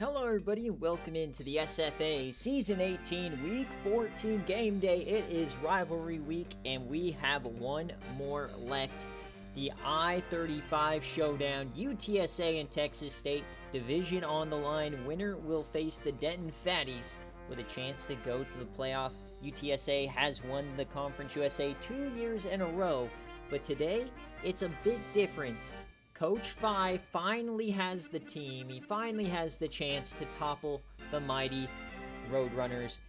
Hello everybody and welcome into the SFA Season 18 Week 14 Game Day. It is Rivalry Week and we have one more left. The I-35 Showdown, UTSA and Texas State, division on the line. Winner will face the Denton Fatties with a chance to go to the playoff. UTSA has won the Conference USA 2 years in a row, but today it's a bit different. Coach Phi finally has the team. He finally has the chance to topple the mighty Roadrunners.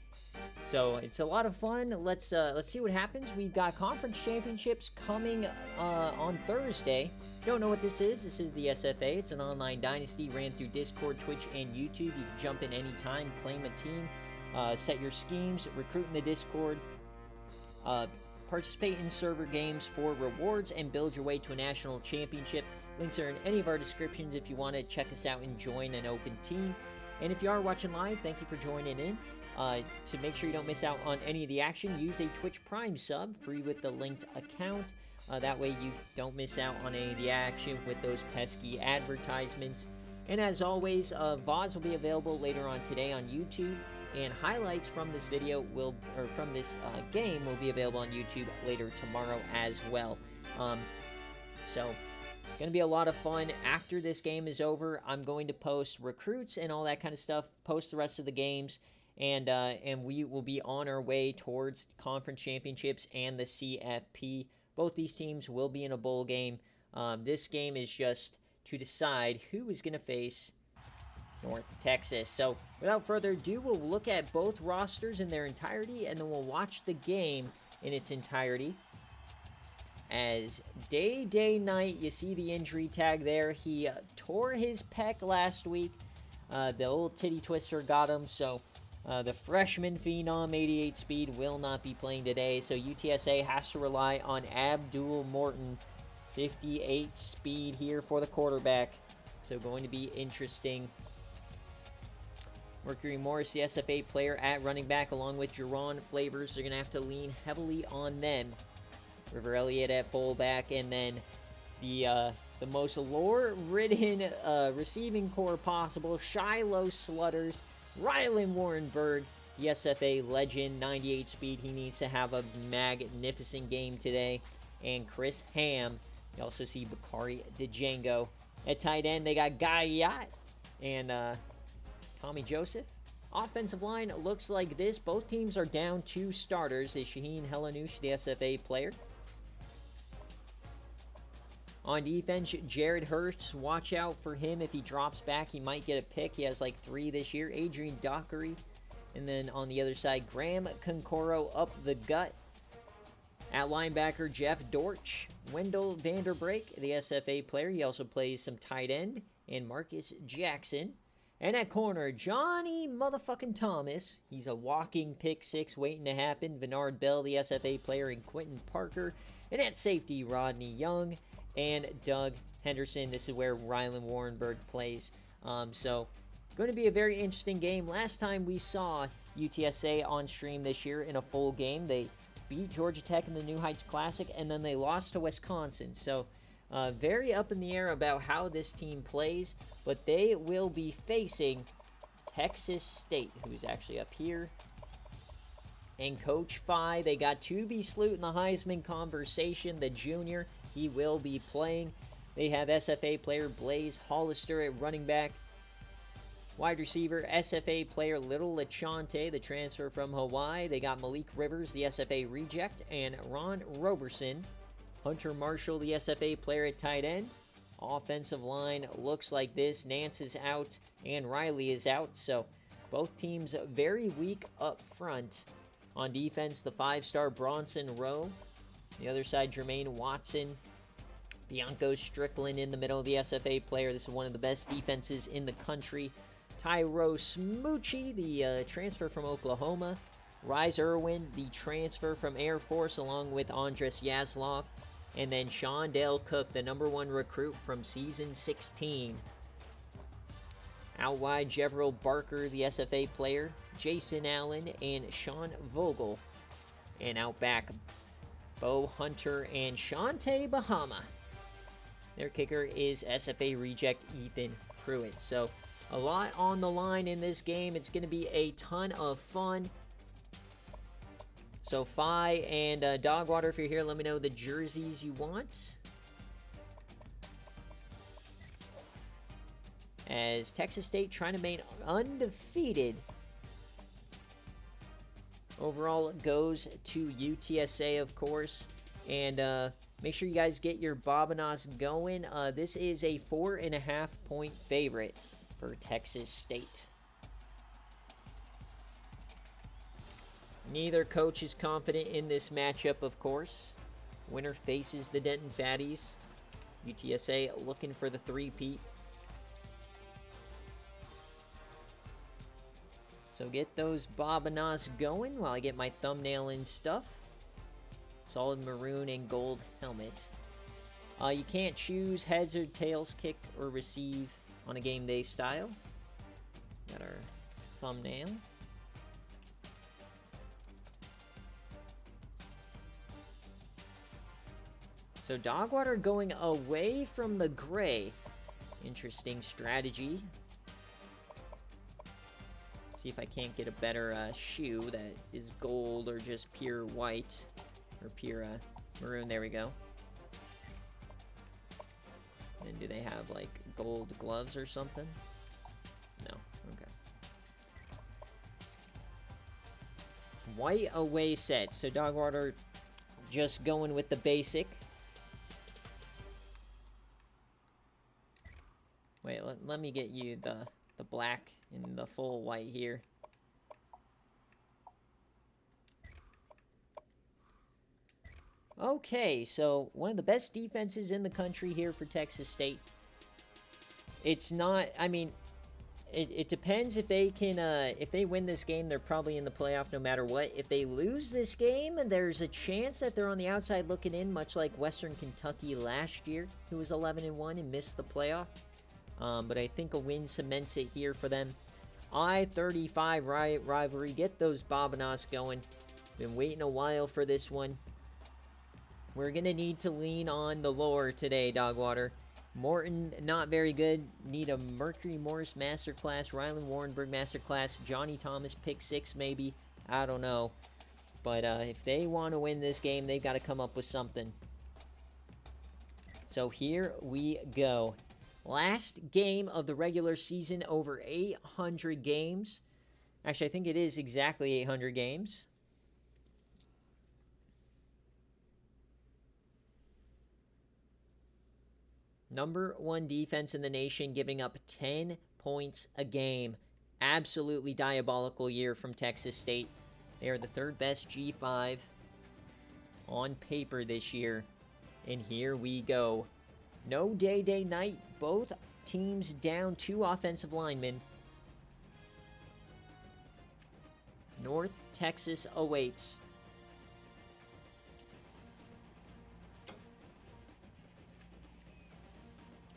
So it's a lot of fun. Let's see what happens. We've got conference championships coming on Thursday. If you don't know what this is the SFA. It's an online dynasty ran through Discord, Twitch, and YouTube. You can jump in anytime, claim a team, set your schemes, recruit in the Discord, participate in server games for rewards, and build your way to a national championship. Links are in any of our descriptions if you want to check us out and join an open team. And if you are watching live, thank you for joining in. To make sure you don't miss out on any of the action, use a Twitch Prime sub, free with the linked account. That way you don't miss out on any of the action with those pesky advertisements. And as always, VODs will be available later on today on YouTube, and highlights from this video from this game will be available on YouTube later tomorrow as well. So going to be a lot of fun. After this game is over, I'm going to post recruits and all that kind of stuff, post the rest of the games, and we will be on our way towards conference championships and the CFP. Both these teams will be in a bowl game. This game is just to decide who is going to face North Texas. So without further ado, we'll look at both rosters in their entirety, and then we'll watch the game in its entirety. As day, night, you see the injury tag there. He tore his pec last week. The old titty twister got him, so the freshman phenom 88 speed will not be playing today. So UTSA has to rely on Abdul Morton, 58 speed here for the quarterback. So going to be interesting. Mercury Morris, the SFA player at running back, along with Jerron Flavors. They're going to have to lean heavily on them. River Elliott at fullback, and then the most lore-ridden receiving core possible, Shiloh Slutters, Rylan Warrenberg, the SFA legend, 98 speed. He needs to have a magnificent game today. And Chris Ham. You also see Bakari DeDjango. At tight end, they got Guy Yacht and Tommy Joseph. Offensive line looks like this. Both teams are down 2 starters. Is Shaheen Helanoush, the SFA player. On defense, Jared Hurst, watch out for him. If he drops back, he might get a pick. He has like 3 this year. Adrian Dockery. And then on the other side, Graham Concoro up the gut. At linebacker, Jeff Dortch. Wendell Vanderbrake, the SFA player. He also plays some tight end. And Marcus Jackson. And at corner, Johnny motherfucking Thomas. He's a walking pick 6 waiting to happen. Vennard Bell, the SFA player, and Quentin Parker. And at safety, Rodney Young and Doug Henderson. This is where Rylan Warrenberg plays. So, going to be a very interesting game. Last time we saw UTSA on stream this year in a full game, they beat Georgia Tech in the New Heights Classic, and then they lost to Wisconsin. So, very up in the air about how this team plays, but they will be facing Texas State, who's actually up here. And Coach Phi, they got Tubi Sloot in the Heisman conversation, the junior. He will be playing. They have SFA player Blaze Hollister at running back. Wide receiver, SFA player Little Lachante, the transfer from Hawaii. They got Malik Rivers, the SFA reject, and Ron Roberson. Hunter Marshall, the SFA player at tight end. Offensive line looks like this. Nance is out and Riley is out. So both teams very weak up front. On defense, the 5-star Bronson Rowe. The other side, Jermaine Watson. Bianco Strickland in the middle of the SFA player. This is one of the best defenses in the country. Tyro Smoochie, the transfer from Oklahoma. Rise Irwin, the transfer from Air Force, along with Andres Yaslov. And then Shondale Cook, the #1 recruit from season 16. Out wide, Jeverill Barker, the SFA player. Jason Allen and Sean Vogel. And out back, Bo Hunter and Shante Bahama. Their kicker is SFA reject Ethan Pruitt. So A lot on the line in this game. It's going to be a ton of fun. So, Fi and Dogwater, if you're here, let me know the jerseys you want. As Texas State trying to remain undefeated. Overall, it goes to UTSA, of course. And make sure you guys get your Bobanos going. This is a 4.5-point favorite for Texas State. Neither coach is confident in this matchup, of course. Winner faces the Denton Fatties. UTSA looking for the three-peat. So get those Bobanos going while I get my thumbnail in stuff. Solid maroon and gold helmet. You can't choose heads or tails, kick or receive on a game day style. Got our thumbnail. So Dogwater going away from the gray. Interesting strategy. See if I can't get a better shoe that is gold or just pure white. Or pure maroon. There we go. And do they have like gold gloves or something? No. Okay. White away set. So Dogwater just going with the basic. Wait, let me get you the black and the full white here. Okay, so one of the best defenses in the country here for Texas State. It's not, I mean, it depends if they can, if they win this game, they're probably in the playoff no matter what. If they lose this game, there's a chance that they're on the outside looking in, much like Western Kentucky last year, who was 11-1 and missed the playoff. But I think a win cements it here for them. I-35 rivalry. Get those Bobanos going. Been waiting a while for this one. We're going to need to lean on the lore today, Dogwater. Morton, not very good. Need a Mercury Morris Masterclass. Rylan Warrenberg Masterclass. Johnny Thomas Pick 6 maybe. I don't know. But if they want to win this game, they've got to come up with something. So here we go. Last game of the regular season, over 800 games. Actually, I think it is exactly 800 games. #1 defense in the nation, giving up 10 points a game. Absolutely diabolical year from Texas State. They are the third best G5 on paper this year. And here we go. No day night. Both teams down 2 offensive linemen. North Texas awaits.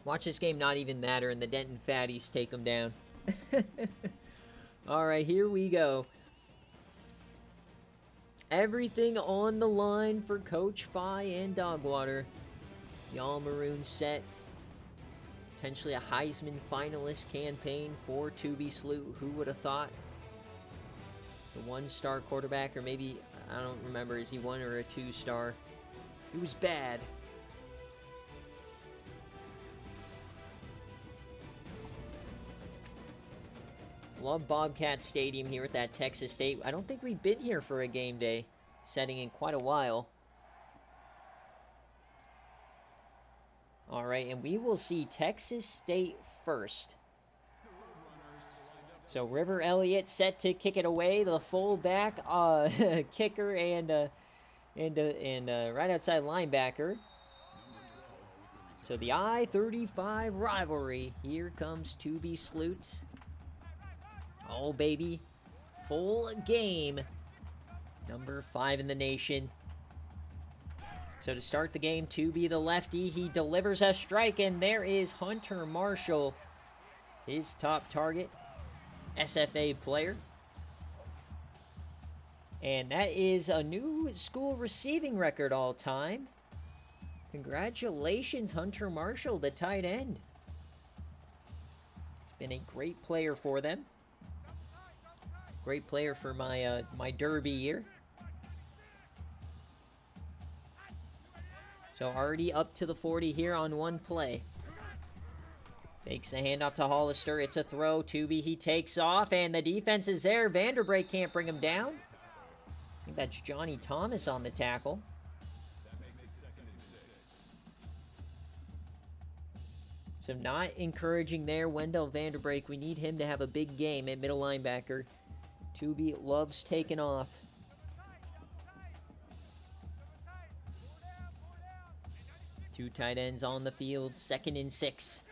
Watch this game not even matter and the Denton Fatties take them down. Alright, here we go. Everything on the line for Coach Fi and Dogwater. The all-maroon set. Potentially a Heisman finalist campaign for Tubby Sloot. Who would have thought? The 1-star quarterback, or maybe, I don't remember, is he 1 or a 2-star? He was bad. Love Bobcat Stadium here at that Texas State. I don't think we've been here for a game day setting in quite a while. Alright, and we will see Texas State first. So River Elliott set to kick it away. The fullback, kicker, and right outside linebacker. So the I-35 rivalry. Here comes Tubby Sloot. Oh, baby. Full game. #5 in the nation. So to start the game, Tubby the lefty, he delivers a strike, and there is Hunter Marshall, his top target, SFA player. And that is a new school receiving record all time. Congratulations, Hunter Marshall, the tight end. It's been a great player for them. Great player for my my Derby year. So already up to the 40 here on one play. Fakes the handoff to Hollister. It's a throw. Tooby, he takes off, and the defense is there. Vanderbrake can't bring him down. I think that's Johnny Thomas on the tackle. So not encouraging there, Wendell Vanderbrake. We need him to have a big game at middle linebacker. Tooby loves taking off. Two tight ends on the field, 2nd and 6.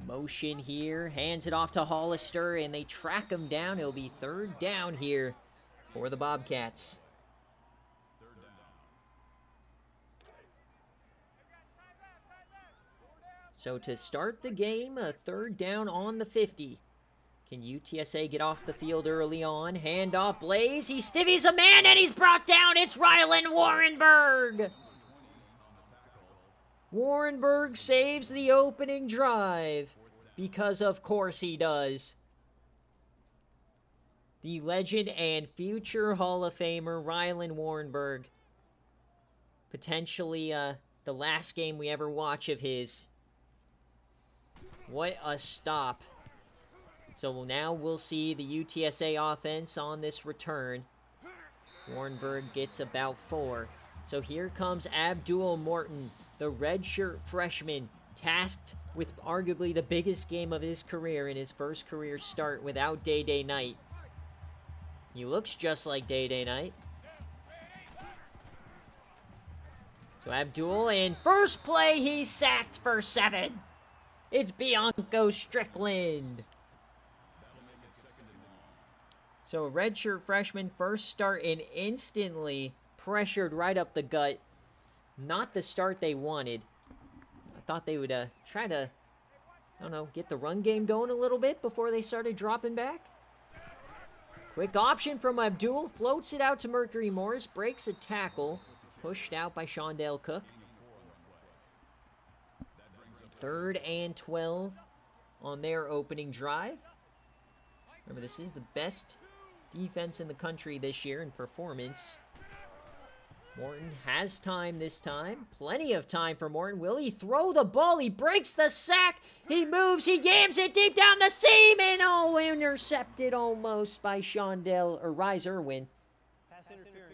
Motion here, hands it off to Hollister, and they track him down. It'll be 3rd down here for the Bobcats. So to start the game, a 3rd down on the 50. Can UTSA get off the field early on? Handoff, Blaze, he stivvies a man, and he's brought down. It's Rylan Warrenberg. Warrenberg saves the opening drive, because of course he does. The legend and future Hall of Famer, Rylan Warrenberg. Potentially the last game we ever watch of his. What a stop. So now we'll see the UTSA offense on this return. Warrenberg gets about 4. So here comes Abdul Morton, the redshirt freshman, tasked with arguably the biggest game of his career in his first career start without Day Knight. He looks just like Day Knight. So Abdul, in first play, he's sacked for 7. It's Bianco Strickland. So a redshirt freshman, first start, and instantly pressured right up the gut. Not the start they wanted. I thought they would try to, I don't know, get the run game going a little bit before they started dropping back. Quick option from Abdul, floats it out to Mercury Morris, breaks a tackle, pushed out by Shondale Cook. 3rd and 12 on their opening drive. Remember, this is the best defense in the country this year in performance. Morton has time this time. Plenty of time for Morton. Will he throw the ball? He breaks the sack. He moves. He yams it deep down the seam. And oh, intercepted almost by Rhys Irwin. Pass interference.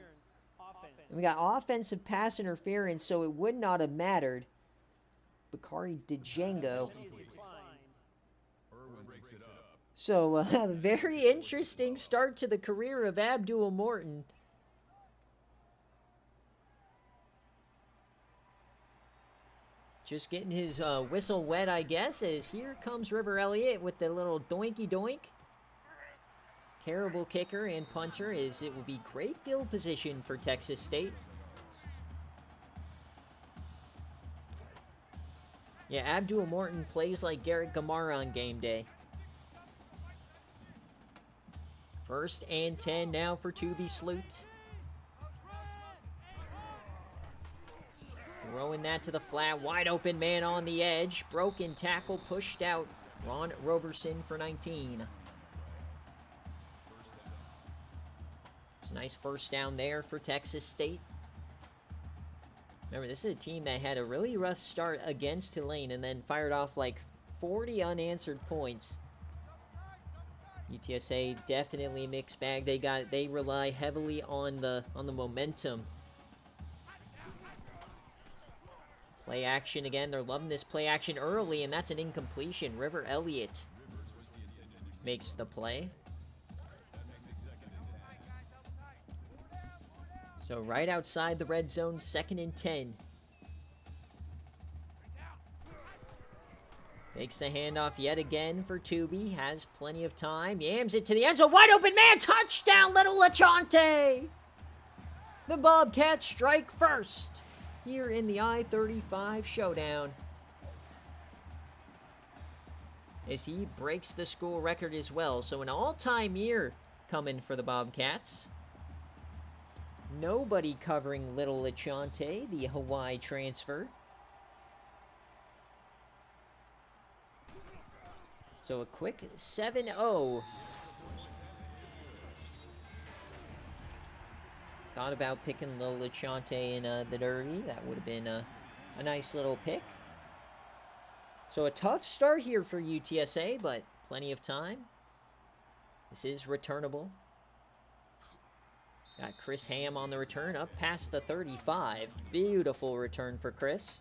Offense. And we got offensive pass interference, so it would not have mattered. Bakari Django. So, a very interesting start to the career of Abdul Morton. Just getting his whistle wet, I guess, as here comes River Elliott with the little doinky doink. Terrible kicker and punter, as it will be great field position for Texas State. Yeah, Abdul Morton plays like Garrett Gamara on game day. 1st and 10 now for Tooby Sloot. Throwing that to the flat, wide open man on the edge. Broken tackle, pushed out. Ron Roberson for 19. It's a nice first down there for Texas State. Remember, this is a team that had a really rough start against Tulane and then fired off like 40 unanswered points. UTSA definitely a mixed bag. They rely heavily on the momentum. Play action again. They're loving this play action early, and that's an incompletion. River Elliott makes the play. So right outside the red zone, 2nd and 10. Makes the handoff yet again for Tooby. Has plenty of time. Yams it to the end zone. Wide open man. Touchdown, Little Lachante. The Bobcats strike first here in the I-35 showdown, as he breaks the school record as well. So an all-time year coming for the Bobcats. Nobody covering Little Lachante, the Hawaii transfer. So a quick 7-0. Thought about picking the Lechante in the Derby. That would have been a nice little pick. So a tough start here for UTSA, but plenty of time. This is returnable. Got Chris Ham on the return, up past the 35. Beautiful return for Chris.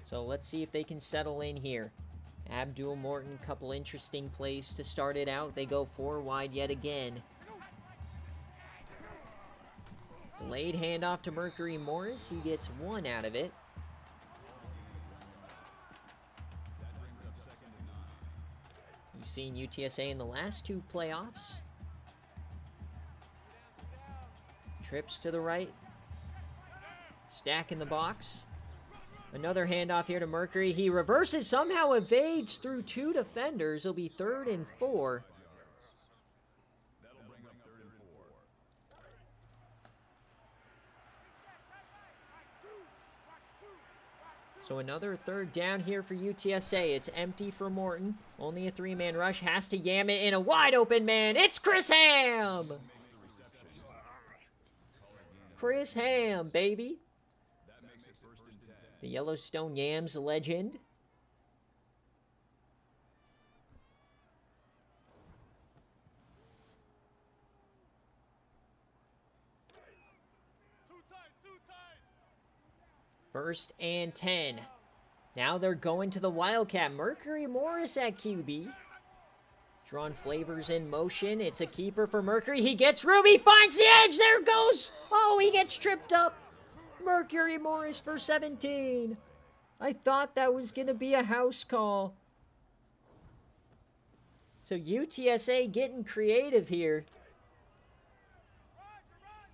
So let's see if they can settle in here. Abdul Morton, couple interesting plays to start it out. They go 4 wide yet again. Delayed handoff to Mercury Morris. He gets 1 out of it. You've seen UTSA in the last 2 playoffs. Trips to the right. Stack in the box. Another handoff here to Mercury. He reverses, somehow evades through 2 defenders. It'll be 3rd and 4. So another 3rd down here for UTSA. It's empty for Morton. Only a 3-man rush. Has to yam it in a wide open man. It's Chris Ham! Chris Ham, baby. The Yellowstone Yams legend. First and 10. Now they're going to the Wildcat. Mercury Morris at QB. Drawn Flavors in motion. It's a keeper for Mercury. He gets room. He finds the edge. There goes. Oh, he gets tripped up. Mercury Morris for 17. I thought that was going to be a house call. So UTSA getting creative here.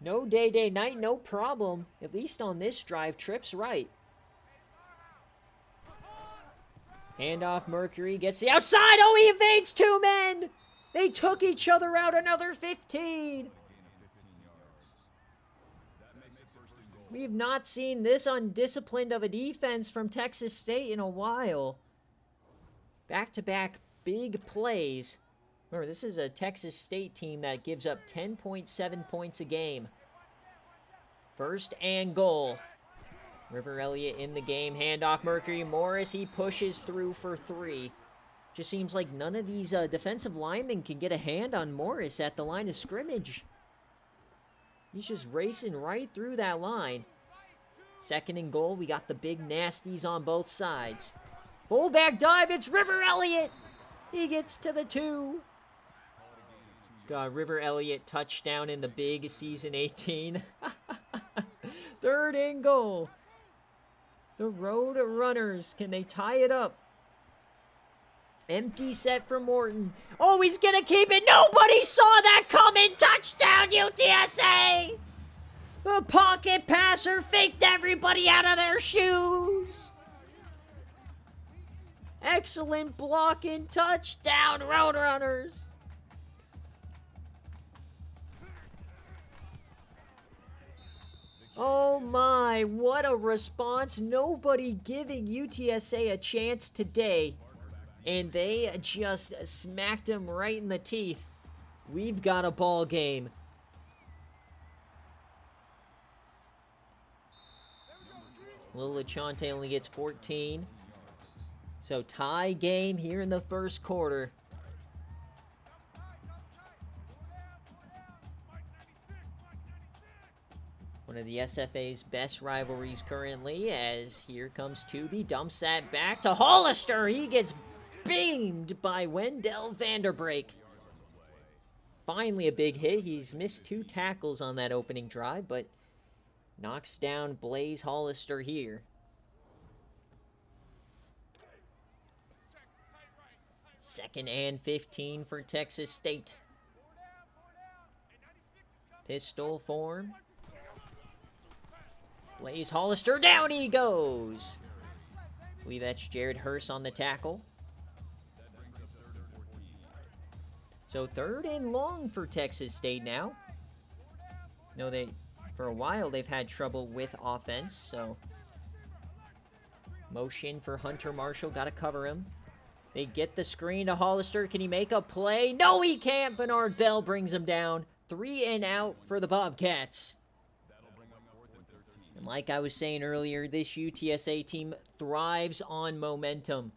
No day, night, no problem. At least on this drive, trips right. Handoff, Mercury gets the outside. Oh, he evades 2 men. They took each other out, another 15. We have not seen this undisciplined of a defense from Texas State in a while. Back-to-back big plays. Remember, this is a Texas State team that gives up 10.7 points a game. First and goal. River Elliott in the game. Handoff Mercury Morris. He pushes through for 3. Just seems like none of these defensive linemen can get a hand on Morris at the line of scrimmage. He's just racing right through that line. Second and goal. We got the big nasties on both sides. Fullback dive. It's River Elliott. He gets to the 2. Got River Elliott touchdown in the big season 18. 3rd and goal. The Road Runners. Can they tie it up? Empty set for Morton. Oh, he's going to keep it. Nobody saw that coming. Touchdown, UTSA. The pocket passer faked everybody out of their shoes. Excellent blocking. Touchdown, Road Runners. Oh my, what a response. Nobody giving UTSA a chance today. And they just smacked him right in the teeth. We've got a ball game. Lil Lechante only gets 14. So tie game here in the first quarter. One of the SFA's best rivalries currently, as here comes Tooby, dumps that back to Hollister. He gets beamed by Wendell Vanderbrake. Finally a big hit. He's missed 2 tackles on that opening drive, but knocks down Blaze Hollister here. Second and 15 for Texas State. Pistol form. Blaze Hollister, down he goes. I believe that's Jared Hurst on the tackle. So 3rd and long for Texas State now. No, for a while they've had trouble with offense, so motion for Hunter Marshall, got to cover him. They get the screen to Hollister. Can he make a play? No, he can't. Bernard Bell brings him down. 3 and out for the Bobcats. And like I was saying earlier, this UTSA team thrives on momentum.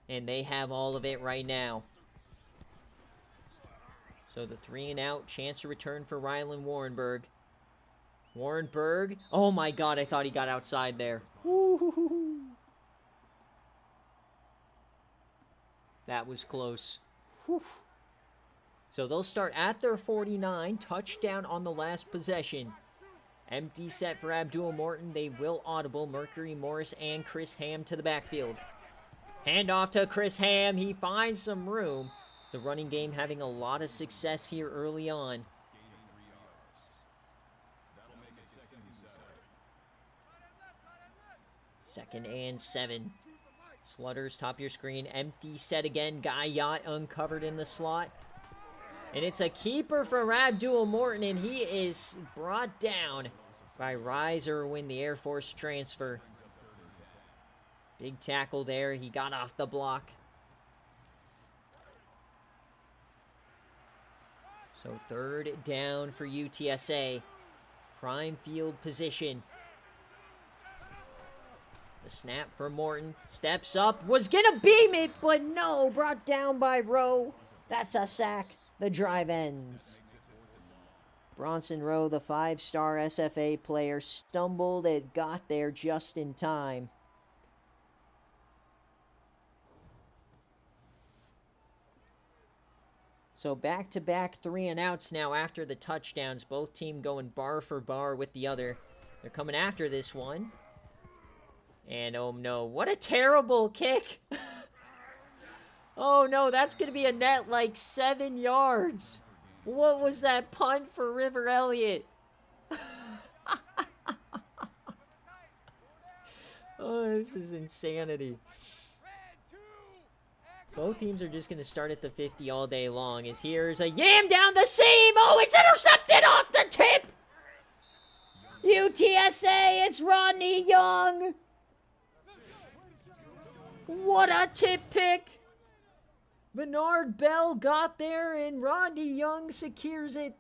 And they have all of it right now. So the 3 and out, chance to return for Rylan Warrenberg. Warrenberg. Oh my God, I thought he got outside there. Woo-hoo-hoo-hoo. That was close. Whew. So they'll start at their 49. Touchdown on the last possession. Empty set for Abdul Morton. They will audible Mercury Morris and Chris Ham to the backfield. Hand off to Chris Ham. He finds some room. The running game having a lot of success here early on. Second and 7. Slutters, top of your screen. Empty set again. Guy Yacht uncovered in the slot. And it's a keeper for Abdul Morton, and he is brought down by Rise Irwin, the Air Force transfer. Big tackle there. He got off the block. So 3rd down for UTSA. Prime field position. The snap for Morton. Steps up. Was gonna beam it, but no. Brought down by Rowe. That's a sack. The drive ends. Bronson Rowe, the 5-star SFA player, stumbled and got there just in time. So back-to-back 3 and outs now after the touchdowns. Both teams going bar for bar with the other. They're coming after this one. And oh no, what a terrible kick. Oh no, that's going to be a net like 7 yards. What was that punt for River Elliott? Oh, this is insanity. Both teams are just going to start at the 50 all day long. As here's a yam down the seam. Oh, it's intercepted off the tip. UTSA, it's Rodney Young. What a tip pick. Bernard Bell got there, and Rodney Young secures it.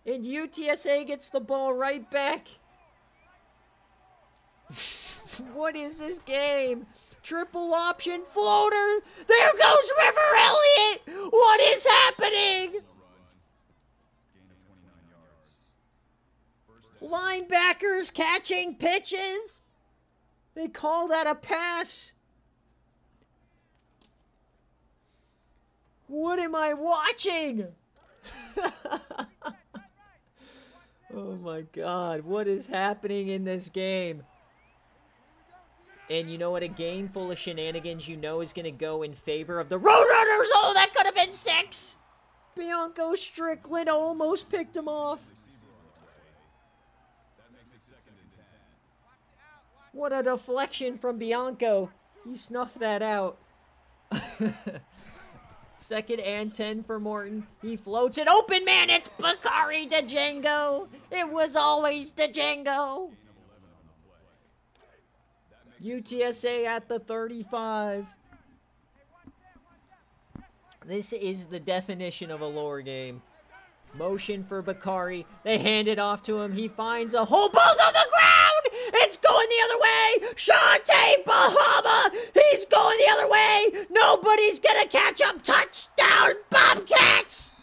And UTSA gets the ball right back. What is this game? Triple option floater. There goes River Elliott. What is happening? Linebackers catching pitches. They call that a pass. What am I watching? Oh my God, what is happening in this game? And you know what? A game full of shenanigans you know is going to go in favor of the Roadrunners. Oh, that could have been 6. Bianco Strickland almost picked him off. What a deflection from Bianco. He snuffed that out. 2nd and 10 for Morton. He floats it. Open man, it's Bakari Django. It was always Django. UTSA at the 35. This is the definition of a lore game. Motion for Bakari. They hand it off to him. He finds a hole. Ball's on the ground. It's going the other way. Shantae Bahama. He's going the other way. Nobody's going to catch him. Touchdown, Bobcats.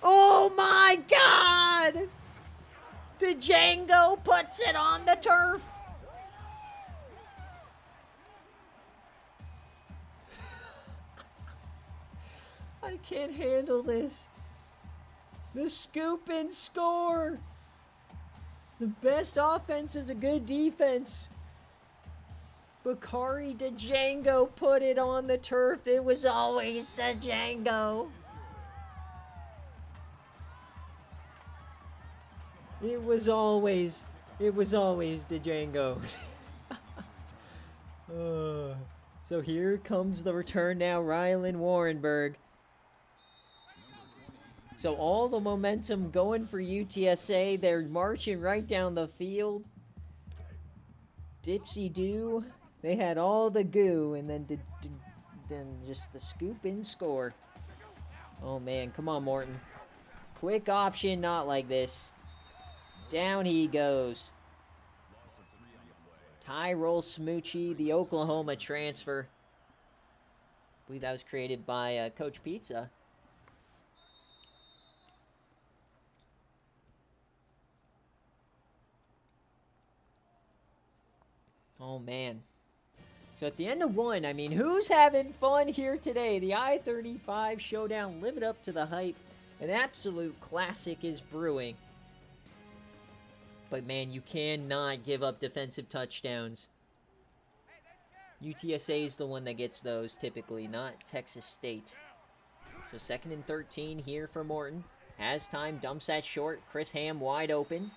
Oh, my God. Django puts it on the turf. I can't handle this. The scoop and score. The best offense is a good defense. Bakari Django put it on the turf. It was always Django. It was always Django. So here comes the return now, Rylan Warrenberg. So all the momentum going for UTSA. They're marching right down the field. Dipsy-doo. They had all the goo, and then just the scoop and score. Oh, man. Come on, Morton. Quick option, not like this. Down he goes. Tyrell Smoochie, the Oklahoma transfer. I believe that was created by Coach Pizza. Oh, man. So at the end of one, I mean, who's having fun here today? The I-35 showdown, live it up to the hype. An absolute classic is brewing. But, man, you cannot give up defensive touchdowns. UTSA is the one that gets those, typically, not Texas State. So, 2nd and 13 here for Morton. Has time, dumps that short. Chris Ham wide open.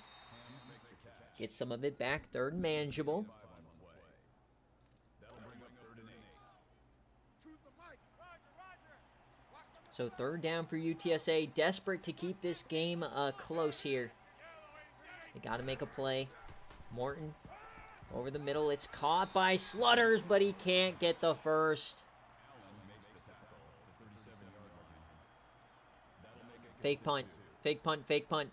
Gets some of it back, 3rd and manageable. So, 3rd down for UTSA. Desperate to keep this game close here. They got to make a play. Morton over the middle. It's caught by Slutters, but he can't get the first. Fake punt. Fake punt. Fake punt.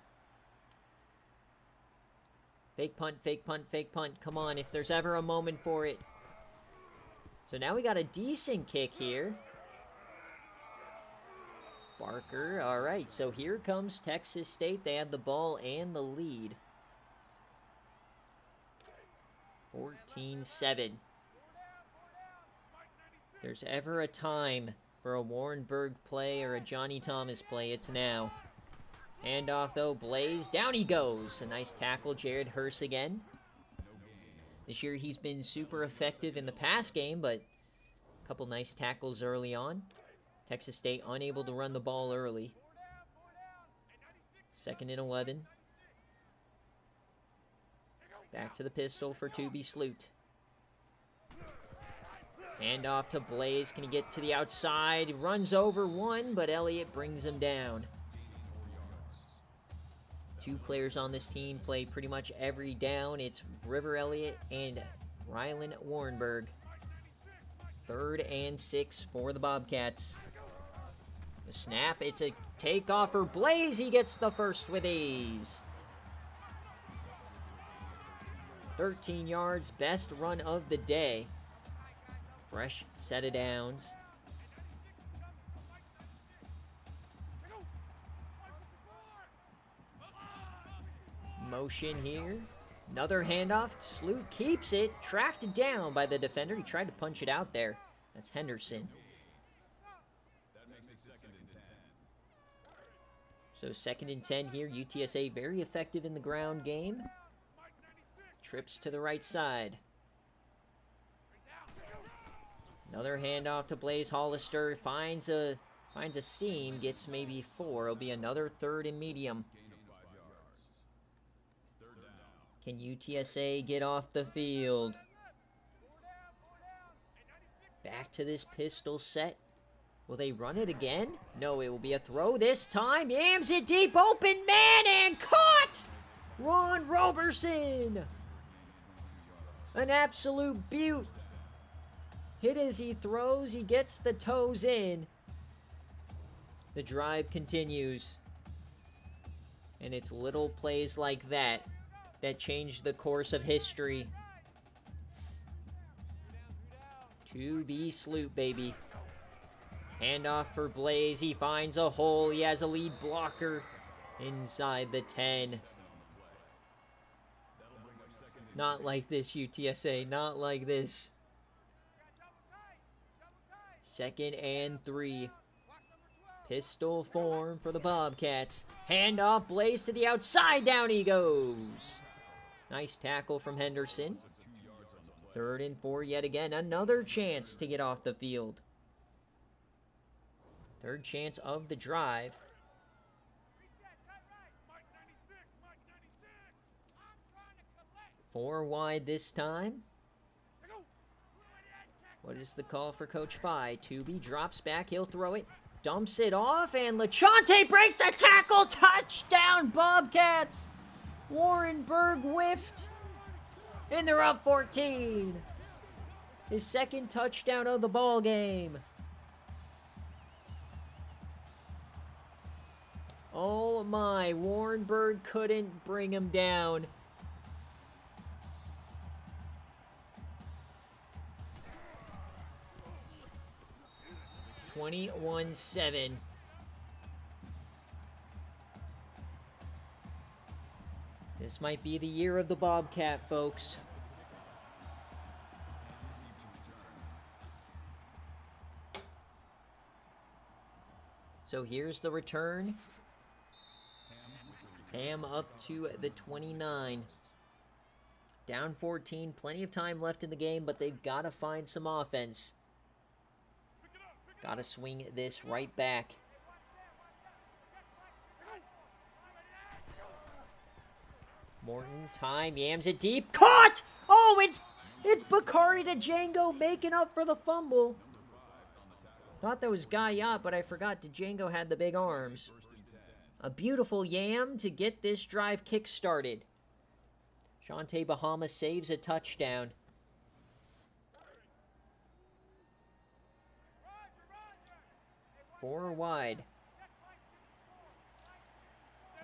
Fake punt. Fake punt. Fake punt. Come on, if there's ever a moment for it. So now we got a decent kick here. Barker. All right, so here comes Texas State. They have the ball and the lead. 14-7. If there's ever a time for a Warrenberg play or a Johnny Thomas play, it's now. Handoff, though. Blaze. Down he goes. A nice tackle. Jared Hurst again. This year he's been super effective in the pass game, but a couple nice tackles early on. Texas State unable to run the ball early. 2nd and 11. Back to the pistol for Toby Sloot. Hand off to Blaze. Can he get to the outside? Runs over one, but Elliott brings him down. 2 players on this team play pretty much every down. It's River Elliott and Rylan Warrenberg. 3rd and 6 for the Bobcats. The snap. It's a takeoff for Blaze. He gets the first with ease. 13 yards, best run of the day. Fresh set of downs. Motion here. Another handoff. Sloot keeps it. Tracked down by the defender. He tried to punch it out there. That's Henderson. So 2nd and 10 here. UTSA very effective in the ground game. Trips to the right side. Another handoff to Blaze Hollister. Finds a seam. Gets maybe 4. It'll be another 3rd and medium. Can UTSA get off the field? Back to this pistol set. Will they run it again? No, it will be a throw this time. Yams it deep, open man, and caught! Ron Roberson! An absolute beaut. Hit as he throws. He gets the toes in. The drive continues. And it's little plays like that that change the course of history. Toby Sloot, baby. Handoff for Blaze. He finds a hole. He has a lead blocker inside the 10. Not like this, UTSA. Not like this. 2nd and 3. Pistol form for the Bobcats. Handoff. Blaze to the outside. Down he goes. Nice tackle from Henderson. 3rd and 4 yet again. Another chance to get off the field. 3rd chance of the drive. Four wide this time. What is the call for Coach Phi? Toby drops back. He'll throw it. Dumps it off. And LeChante breaks the tackle. Touchdown, Bobcats. Warrenberg whiffed. And they're up 14. His second touchdown of the ball game. Oh my, Warrenberg couldn't bring him down. $21-7. This might be the year of the Bobcat, folks. So here's the return. Ham up to the 29. Down 14. Plenty of time left in the game, but they've got to find some offense. Got to swing this right back. Morton, time, yams it deep. Caught! Oh, it's Bakari to Django making up for the fumble. Thought that was Guyot, but I forgot Django had the big arms. A beautiful yam to get this drive kick-started. Shante Bahama saves a touchdown. Four wide.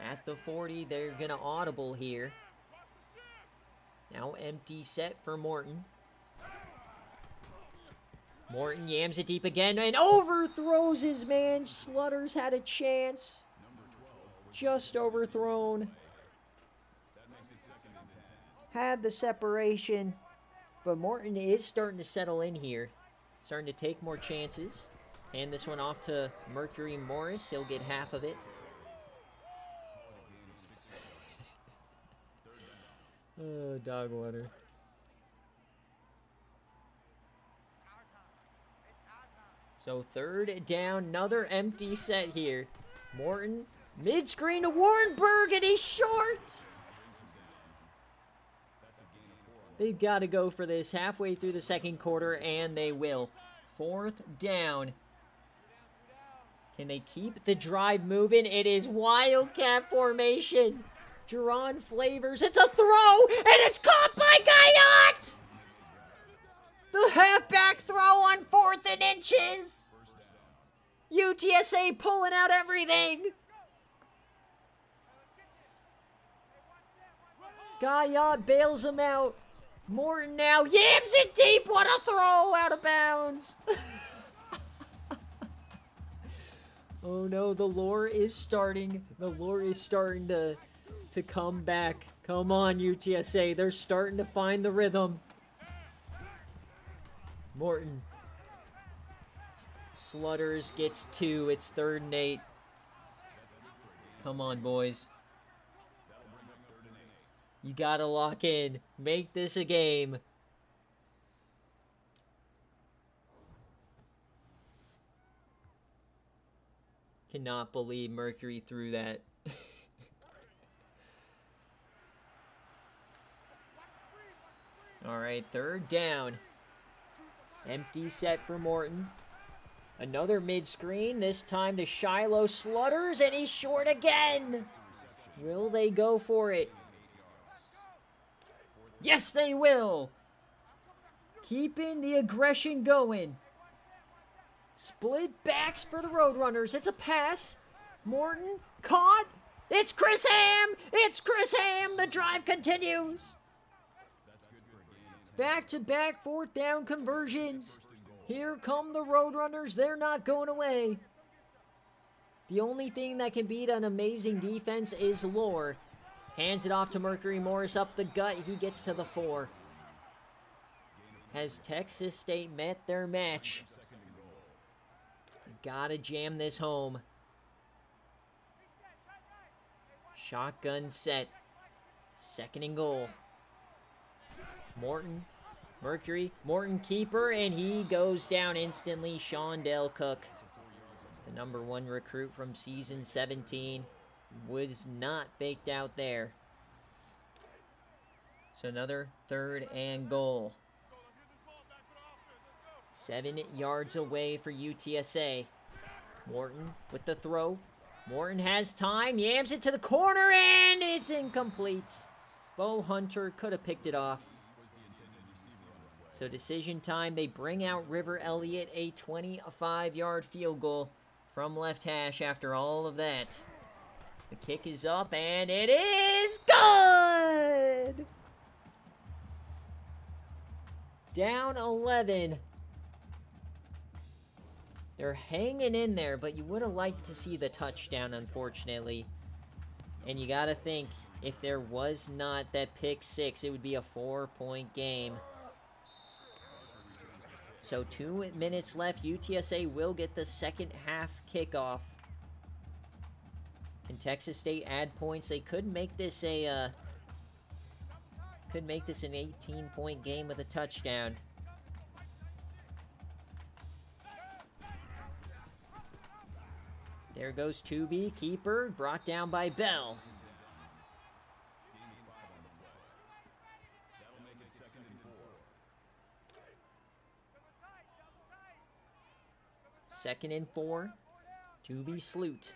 At the 40, they're going to audible here. Now empty set for Morton. Morton yams it deep again and overthrows his man. Slutters had a chance. Just overthrown. Had the separation. But Morton is starting to settle in here. Starting to take more chances. Hand this one off to Mercury Morris. He'll get half of it. Oh, dog water. So third down, another empty set here. Morton, mid-screen to Warrenberg, and he's short! They've got to go for this halfway through the second quarter, and they will. Fourth down. Can they keep the drive moving? It is Wildcat formation. Jerron Flavors, it's a throw, and it's caught by Guyot! The halfback throw on 4th and inches. UTSA pulling out everything. Guyot bails him out. Morton now yams it deep. What a throw out of bounds. Oh no, the lore is starting. The lore is starting to come back. Come on, UTSA. They're starting to find the rhythm. Morton. Slutters gets 2. It's 3rd and 8. Come on, boys. You gotta lock in. Make this a game. Cannot believe Mercury threw that. Alright, 3rd down. Empty set for Morton. Another mid-screen, this time to Shiloh. Slutters, and he's short again. Will they go for it? Yes, they will. Keeping the aggression going. Split backs for the Roadrunners. It's a pass. Morton caught. It's Chris Ham. It's Chris Ham. The drive continues. Back-to-back 4th down conversions. Here come the Roadrunners. They're not going away. The only thing that can beat an amazing defense is lore. Hands it off to Mercury Morris up the gut. He gets to the 4. Has Texas State met their match? Gotta jam this home. Shotgun set. 2nd and goal. Morton, Mercury, Morton keeper, and he goes down instantly. Shondell Cook, the number 1 recruit from season 17, was not faked out there. So another 3rd and goal. 7 yards away for UTSA. Morton with the throw. Morton has time, yams it to the corner, and it's incomplete. Bo Hunter could have picked it off. So decision time, they bring out River Elliott, a 25-yard field goal from left hash after all of that. The kick is up, and it is good! Down 11. They're hanging in there, but you would have liked to see the touchdown, unfortunately. And you got to think, if there was not that pick six, it would be a 4-point game. So 2 minutes left. UTSA will get the second half kickoff. Can Texas State add points? They could make this an 18-point game with a touchdown. There goes Tooby, keeper, brought down by Bell. Second and 4. Tooby Sloot.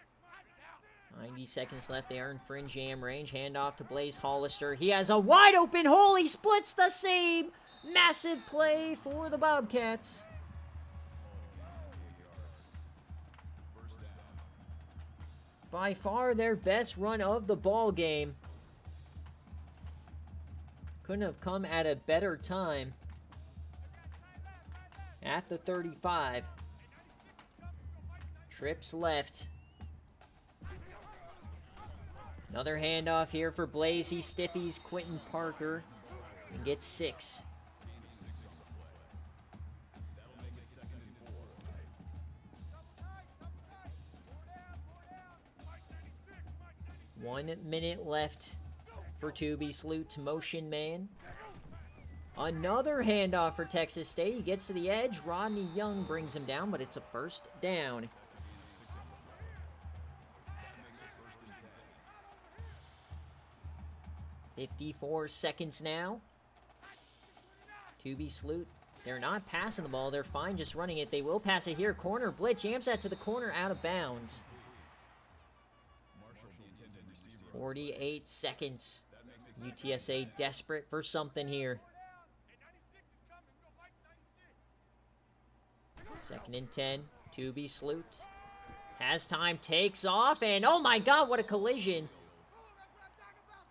90 seconds left. They are in fringe jam range. Handoff to Blaze Hollister. He has a wide open hole. He splits the seam. Massive play for the Bobcats. By far their best run of the ball game. Couldn't have come at a better time. At the 35. Trips left. Another handoff here for Blaze. He stiffies Quentin Parker and gets 6. One minute left for Tooby Sloot. Motion man. Another handoff for Texas State. He gets to the edge. Rodney Young brings him down, but it's a first down. .54 seconds now. Tooby Sloot. They're not passing the ball. They're fine just running it. They will pass it here. Corner blitz. Jams that to the corner, out of bounds. 48 seconds. UTSA desperate for something here. Second and 10. Tooby Sloot. Has time, takes off, and oh my god, what a collision.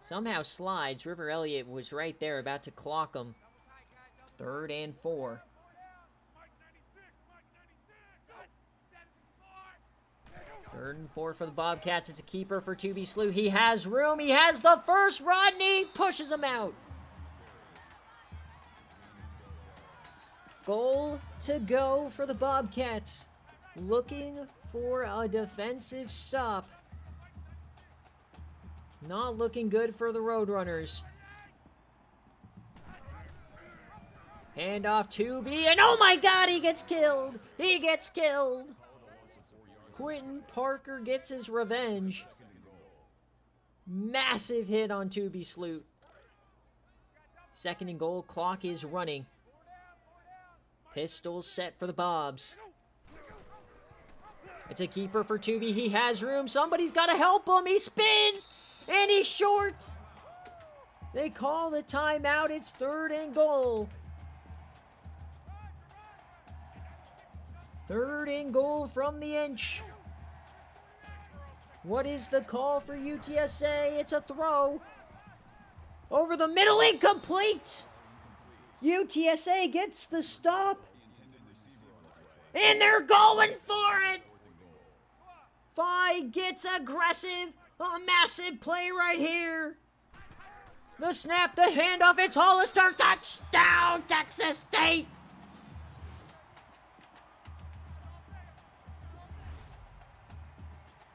Somehow slides. River Elliott was right there, about to clock him. 3rd and 4. Third and 4 for the Bobcats. It's a keeper for Tooby Sloot. He has room. He has the first. Rodney pushes him out. Goal to go for the Bobcats. Looking for a defensive stop. Not looking good for the Roadrunners. Handoff Tooby, and oh my god, he gets killed! He gets killed! Quentin Parker gets his revenge. Massive hit on Tooby Sloot. 2nd and goal, clock is running. Pistols set for the Bobs. It's a keeper for Tooby. He has room. Somebody's got to help him. He spins, and he's short. They call the timeout. It's 3rd and goal. 3rd and goal from the inch. What is the call for UTSA? It's a throw. Over the middle, incomplete. UTSA gets the stop. And they're going for it. Phi gets aggressive. A massive play right here. The snap, the handoff, it's Hollister. Touchdown, Texas State.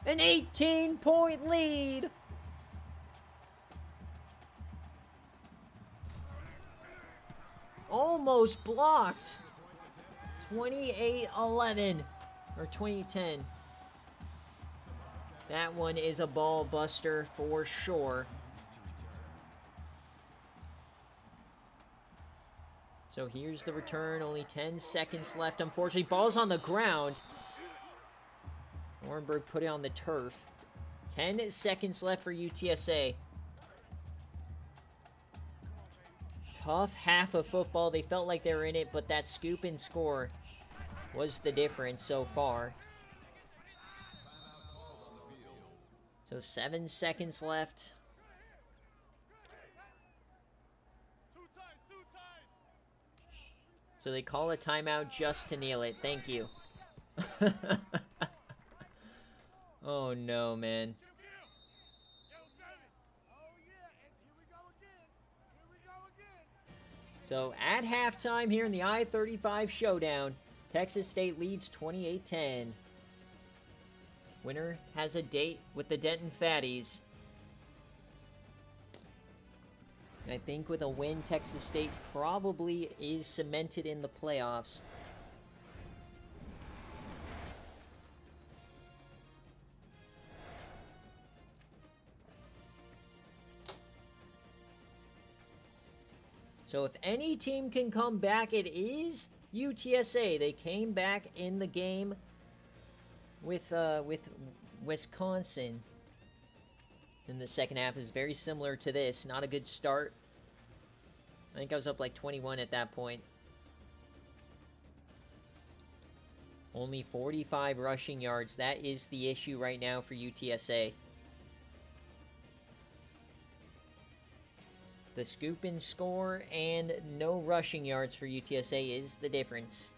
An 18-point lead. Almost blocked. 28-11. Or 20-10. That one is a ball buster for sure. So here's the return. Only 10 seconds left. Unfortunately, ball's on the ground. Warrenberg put it on the turf. 10 seconds left for UTSA. tough half of football. They felt like they were in it, but that scoop and score was the difference so far. So 7 seconds left. So they call a timeout just to kneel it. Thank you. Oh no, man. So at halftime here in the I-35 showdown, Texas State leads 28-10. Winner has a date with the Denton Fatties. I think with a win, Texas State probably is cemented in the playoffs. So if any team can come back, it is UTSA. They came back in the game with Wisconsin. In the second half is very similar to this. Not a good start. I think I was up like 21 at that point. Only 45 rushing yards. That is the issue right now for UTSA. The scoop and score and no rushing yards for UTSA is the difference.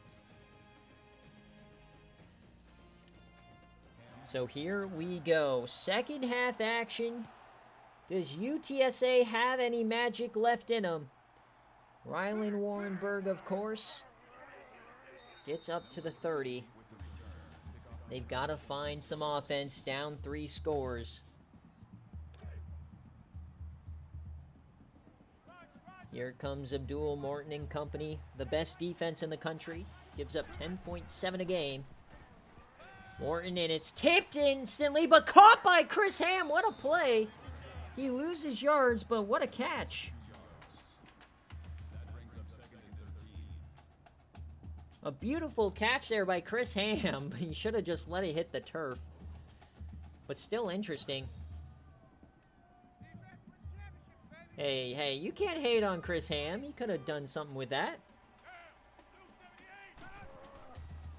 So here we go. Second half action. Does UTSA have any magic left in them? Rylan Warrenberg, of course, gets up to the 30. They've got to find some offense, down 3 scores. Here comes Abdul Morton and company. The best defense in the country. Gives up 10.7 a game. Morton, and it's tipped instantly, but caught by Chris Ham. What a play. He loses yards, but what a catch. A beautiful catch there by Chris Ham. He should have just let it hit the turf. But still interesting. Hey, you can't hate on Chris Ham. He could have done something with that.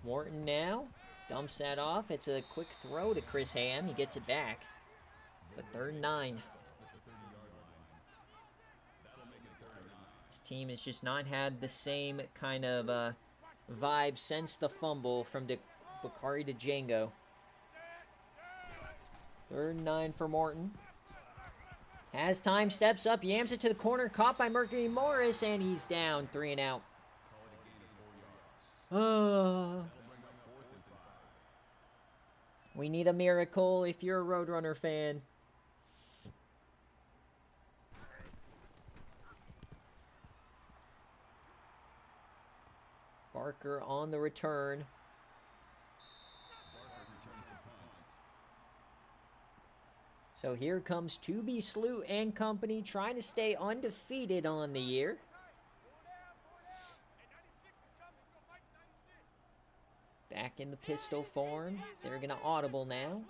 Morton now dumps that off. It's a quick throw to Chris Ham. He gets it back. For 3rd and 9. This team has just not had the same kind of vibe since the fumble from Bakari to Django. 3rd and 9 for Morton. As time steps up, yams it to the corner, caught by Mercury Morris, and he's down, 3 and out. We need a miracle if you're a Roadrunner fan. Barker on the return. So here comes To Be Sloot and company trying to stay undefeated on the year. Back in the pistol form. They're going to audible now.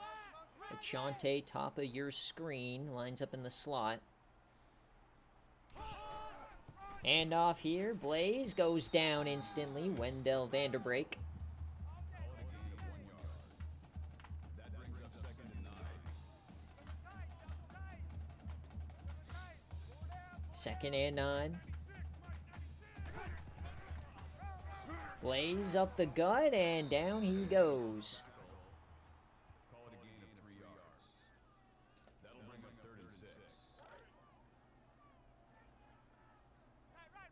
Achante, top of your screen, lines up in the slot. Hand off here. Blaze goes down instantly. Wendell Vanderbrake. Second and 9. Blaze up the gut, and down he goes.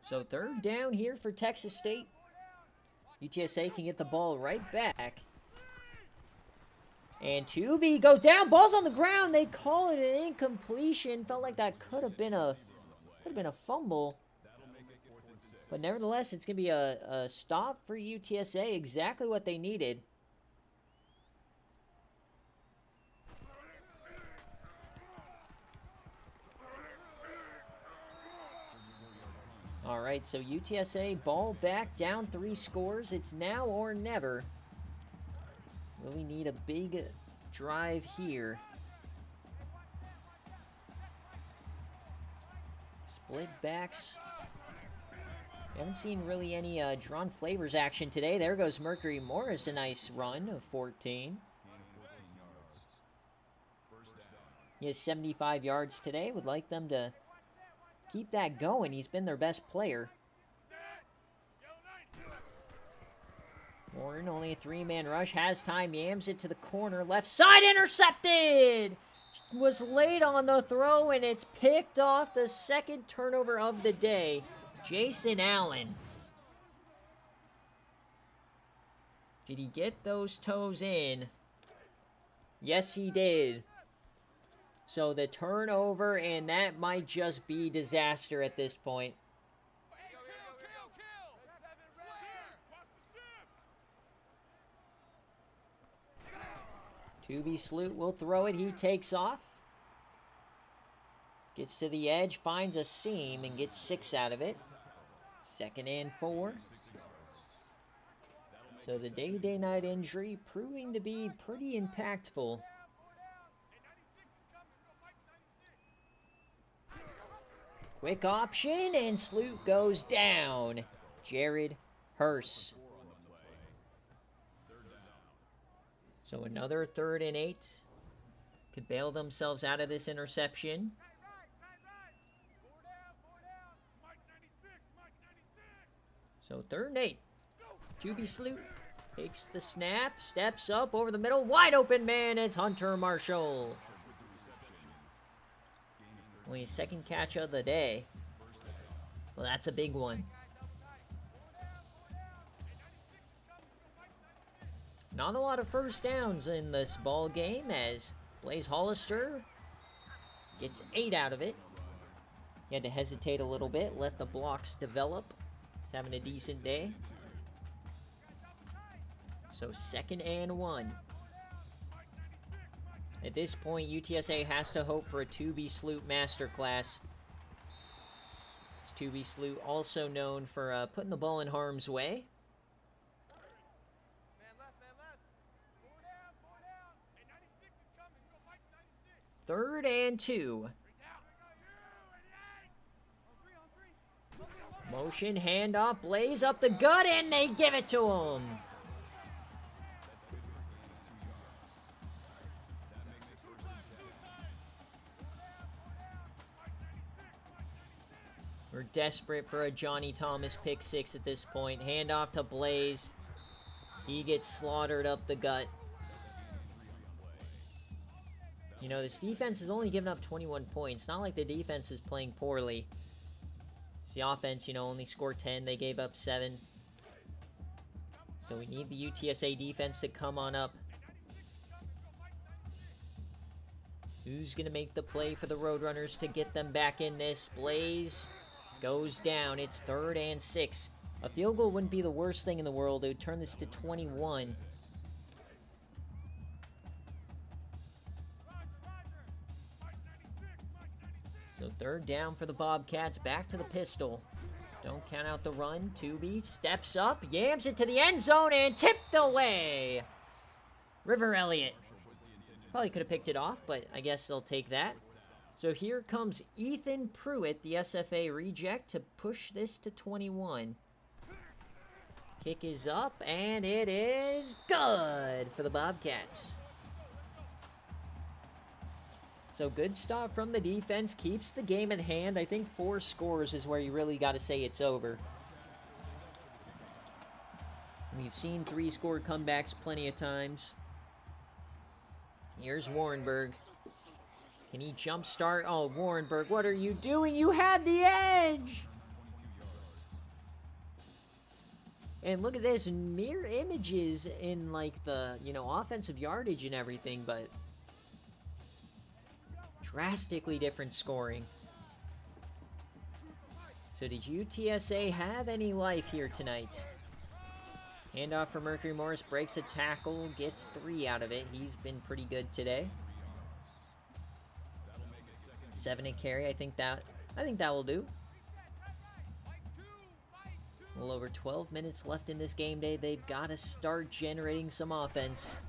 So 3rd down here for Texas State. UTSA can get the ball right back. And 2B goes down. Ball's on the ground. They call it an incompletion. Felt like that could have been a fumble. But nevertheless, it's going to be a stop for UTSA. Exactly what they needed. All right, so UTSA ball back, down 3 scores. It's now or never. Really need a big drive here. Split backs Haven't seen really any drawn flavors action today. There goes Mercury Morris, a nice run of 14. He has 75 yards today. Would like them to keep that going. He's been their best player. Warren, only a 3-man rush. Has time, yams it to the corner. Left side, intercepted! Was late on the throw, and it's picked off. The second turnover of the day. Jason Allen. Did he get those toes in? Yes, he did. So the turnover, and that might just be disaster at this point. Sloot will throw it. He takes off. Gets to the edge, finds a seam, and gets 6 out of it. 2nd and 4. So the day night injury proving to be pretty impactful. Quick option, and Sloot goes down. Jared Hurst. So another 3rd and 8. Could bail themselves out of this interception. So 3rd and 8. Sloot takes the snap, steps up over the middle. Wide open man, it's Hunter Marshall. Only his 2nd catch of the day. Well, that's a big one. Not a lot of first downs in this ball game as Blaze Hollister gets 8 out of it. He had to hesitate a little bit, let the blocks develop. He's having a decent day. So 2nd and 1. At this point, UTSA has to hope for a Sloot masterclass. This Sloot also known for putting the ball in harm's way. 3rd and 2. Motion, handoff, Blaze up the gut, and they give it to him. We're desperate for a Johnny Thomas pick 6 at this point. Handoff to Blaze. He gets slaughtered up the gut. You know, this defense has only given up 21 points. Not like the defense is playing poorly. It's the offense, you know, only scored 10. They gave up 7. So we need the UTSA defense to come on up. Who's going to make the play for the Roadrunners to get them back in this? Blaze goes down. It's 3rd and 6. A field goal wouldn't be the worst thing in the world. It would turn this to 21. So 3rd down for the Bobcats. Back to the pistol. Don't count out the run. Tooby steps up, yams it to the end zone, and tipped away. River Elliott. Probably could have picked it off, but I guess they'll take that. So here comes Ethan Pruitt, the SFA reject, to push this to 21. Kick is up, and it is good for the Bobcats. So good stop from the defense, keeps the game in hand. I think 4 scores is where you really got to say it's over. We've seen 3-score comebacks plenty of times. Here's Warrenberg. Can he jump start? Oh, Warrenberg, what are you doing? You had the edge! And look at this, mirror images in like the, you know, offensive yardage and everything, but drastically different scoring. So did UTSA have any life here tonight? Handoff for Mercury Morris, breaks a tackle, gets 3 out of it. He's been pretty good today. 7 a carry, I think that will do. A little over 12 minutes left in this game day. They've got to start generating some offense.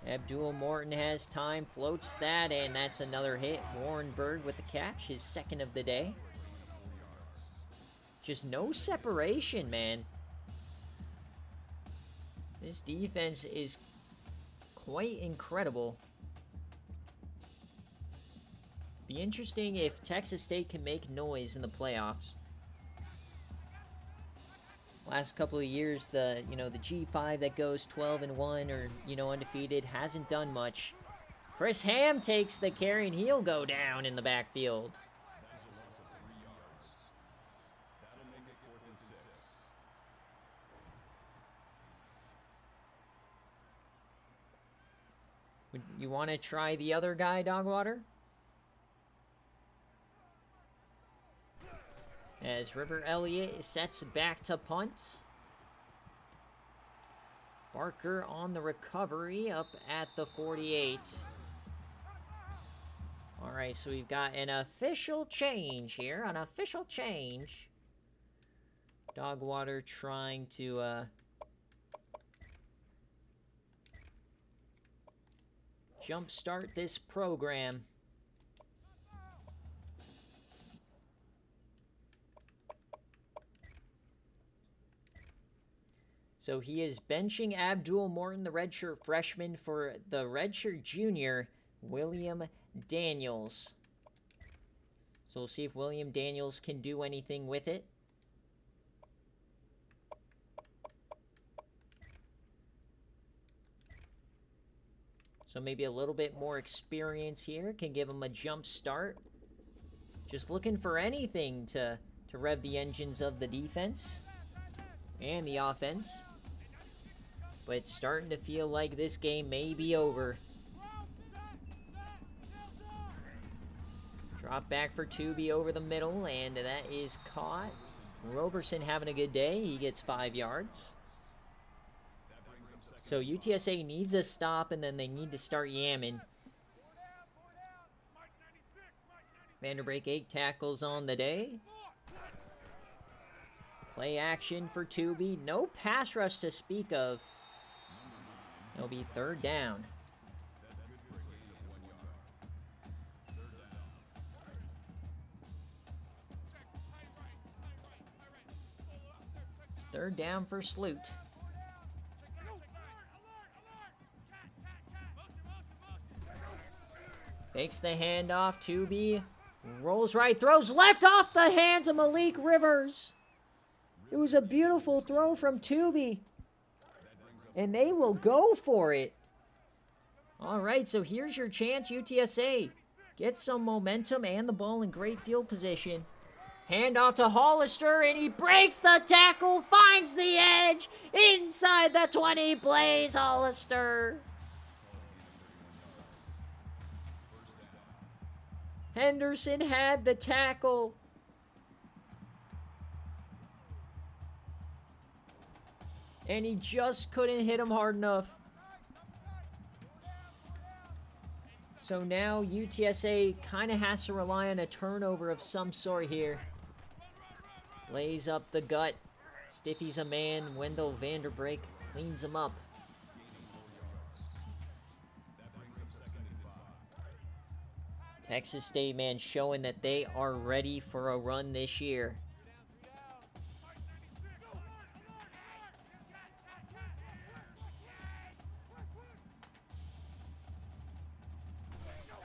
Abdul Morton has time, floats that, and that's another hit. Warrenberg with the catch, his 2nd of the day. Just no separation, man. This defense is quite incredible. Be interesting if Texas State can make noise in the playoffs. Last couple of years, the G5 that goes 12-1 or undefeated hasn't done much. Chris Ham takes the carry and he'll go down in the backfield. You want to try the other guy, Dogwater? As River Elliott sets back to punt. Barker on the recovery up at the 48. All right, so we've got an official change here. An official change. Dogwater trying to jumpstart this program. So he is benching Abdul Morton, the redshirt freshman, for the redshirt junior, William Daniels. So we'll see if William Daniels can do anything with it. So maybe a little bit more experience here can give him a jump start. Just looking for anything to rev the engines of the defense and the offense. But it's starting to feel like this game may be over. Drop back for Tooby over the middle, and that is caught. Roberson having a good day. He gets 5 yards. So UTSA needs a stop, and then they need to start yamming. Vanderbrake 8 tackles on the day. Play action for Tooby. No pass rush to speak of. It'll be 3rd down. It's 3rd down for Sloot. Takes the handoff. Tooby rolls right, throws left off the hands of Malik Rivers. It was a beautiful throw from Tooby. And they will go for it. All right, so here's your chance, UTSA. Get some momentum and the ball in great field position. Hand off to Hollister, and he breaks the tackle, finds the edge. Inside the 20, Blaze Hollister. Henderson had the tackle. And he just couldn't hit him hard enough. So now UTSA kind of has to rely on a turnover of some sort here. Lays up the gut. Stiffy's a man. Wendell Vanderbrake cleans him up. Texas State, man, showing that they are ready for a run this year.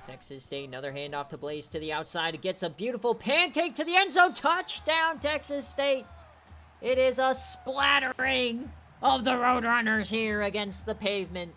Texas State, another handoff to Blaze to the outside. It gets a beautiful pancake to the end zone. Touchdown, Texas State. It is a splattering of the Roadrunners here against the pavement.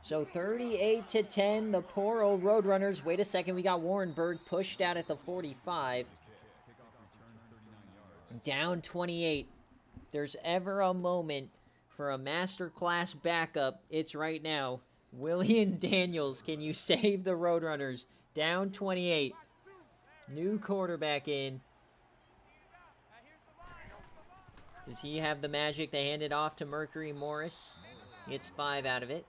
So 38-10, the poor old Roadrunners. Wait a second, we got Warrenberg pushed out at the 45. Down 28. If there's ever a moment for a masterclass backup, it's right now. William Daniels, can you save the Roadrunners? Down 28. New quarterback in. Does he have the magic? They hand it off to Mercury Morris. Gets 5 out of it.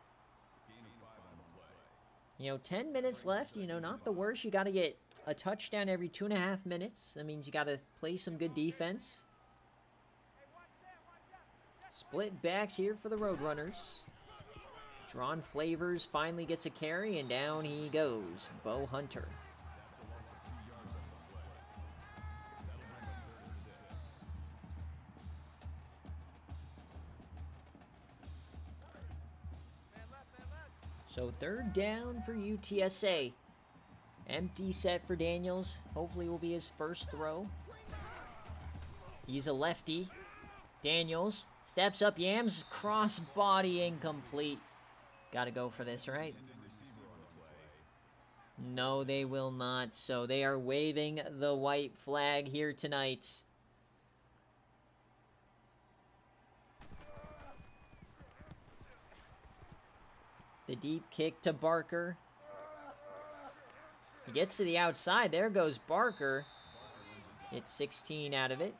10 minutes left. Not the worst. You got to get a touchdown every 2.5 minutes. That means you got to play some good defense. Split backs here for the Roadrunners. Drawn Flavors finally gets a carry, and down he goes. Bo Hunter. So 3rd down for UTSA. Empty set for Daniels. Hopefully will be his first throw. He's a lefty. Daniels steps up. Yams cross body incomplete. Got to go for this, right? No, they will not. So they are waving the white flag here tonight. The deep kick to Barker. He gets to the outside. There goes Barker. It's 16 out of it.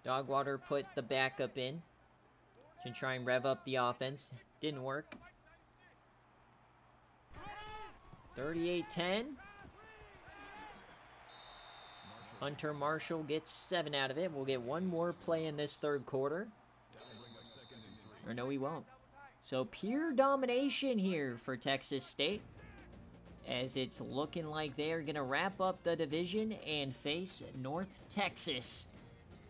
Dogwater put the backup in to try and rev up the offense. Didn't work. 38-10. Hunter Marshall gets 7 out of it. We'll get one more play in this 3rd quarter. Or no, he won't. So pure domination here for Texas State, as it's looking like they're going to wrap up the division and face North Texas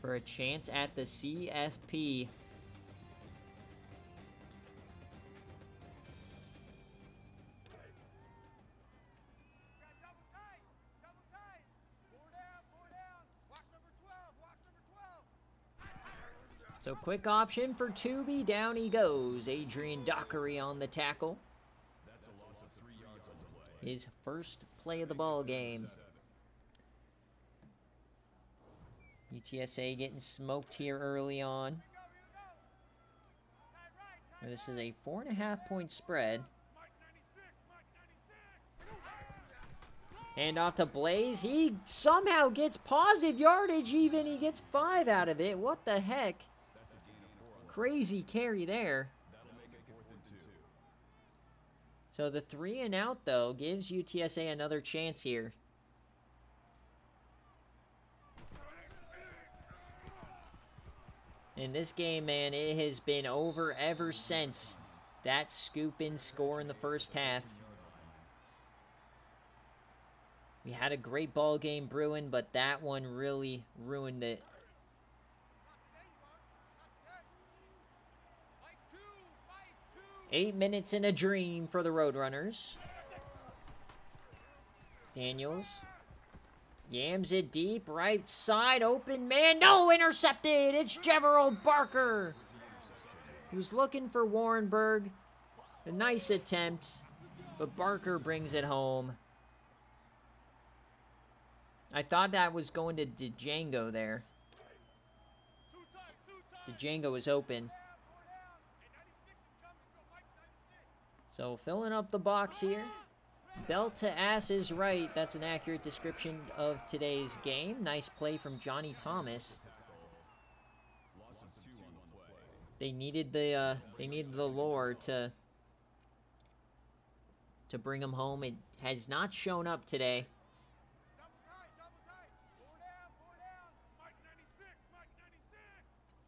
for a chance at the CFP. So quick option for Tooby. Down he goes. Adrian Dockery on the tackle. His first play of the ball game. UTSA getting smoked here early on. This is a 4.5-point spread. Hand off to Blaze. He somehow gets positive yardage even. He gets 5 out of it. What the heck? Crazy carry there. So the 3 and out, though, gives UTSA another chance here. In this game, man, it has been over ever since that scoop-in score in the first half. We had a great ball game brewing, but that one really ruined it. Eight minutes in a dream for the Roadrunners. Daniels yams it deep, right side, open man, no, intercepted. It's Jeveril Barker, who's looking for Warrenberg. A nice attempt, but Barker brings it home. I thought that was going to Django there. Django was open. So filling up the box here. Belt to ass is right. That's an accurate description of today's game. Nice play from Johnny Thomas. They needed the lure to bring him home. It has not shown up today.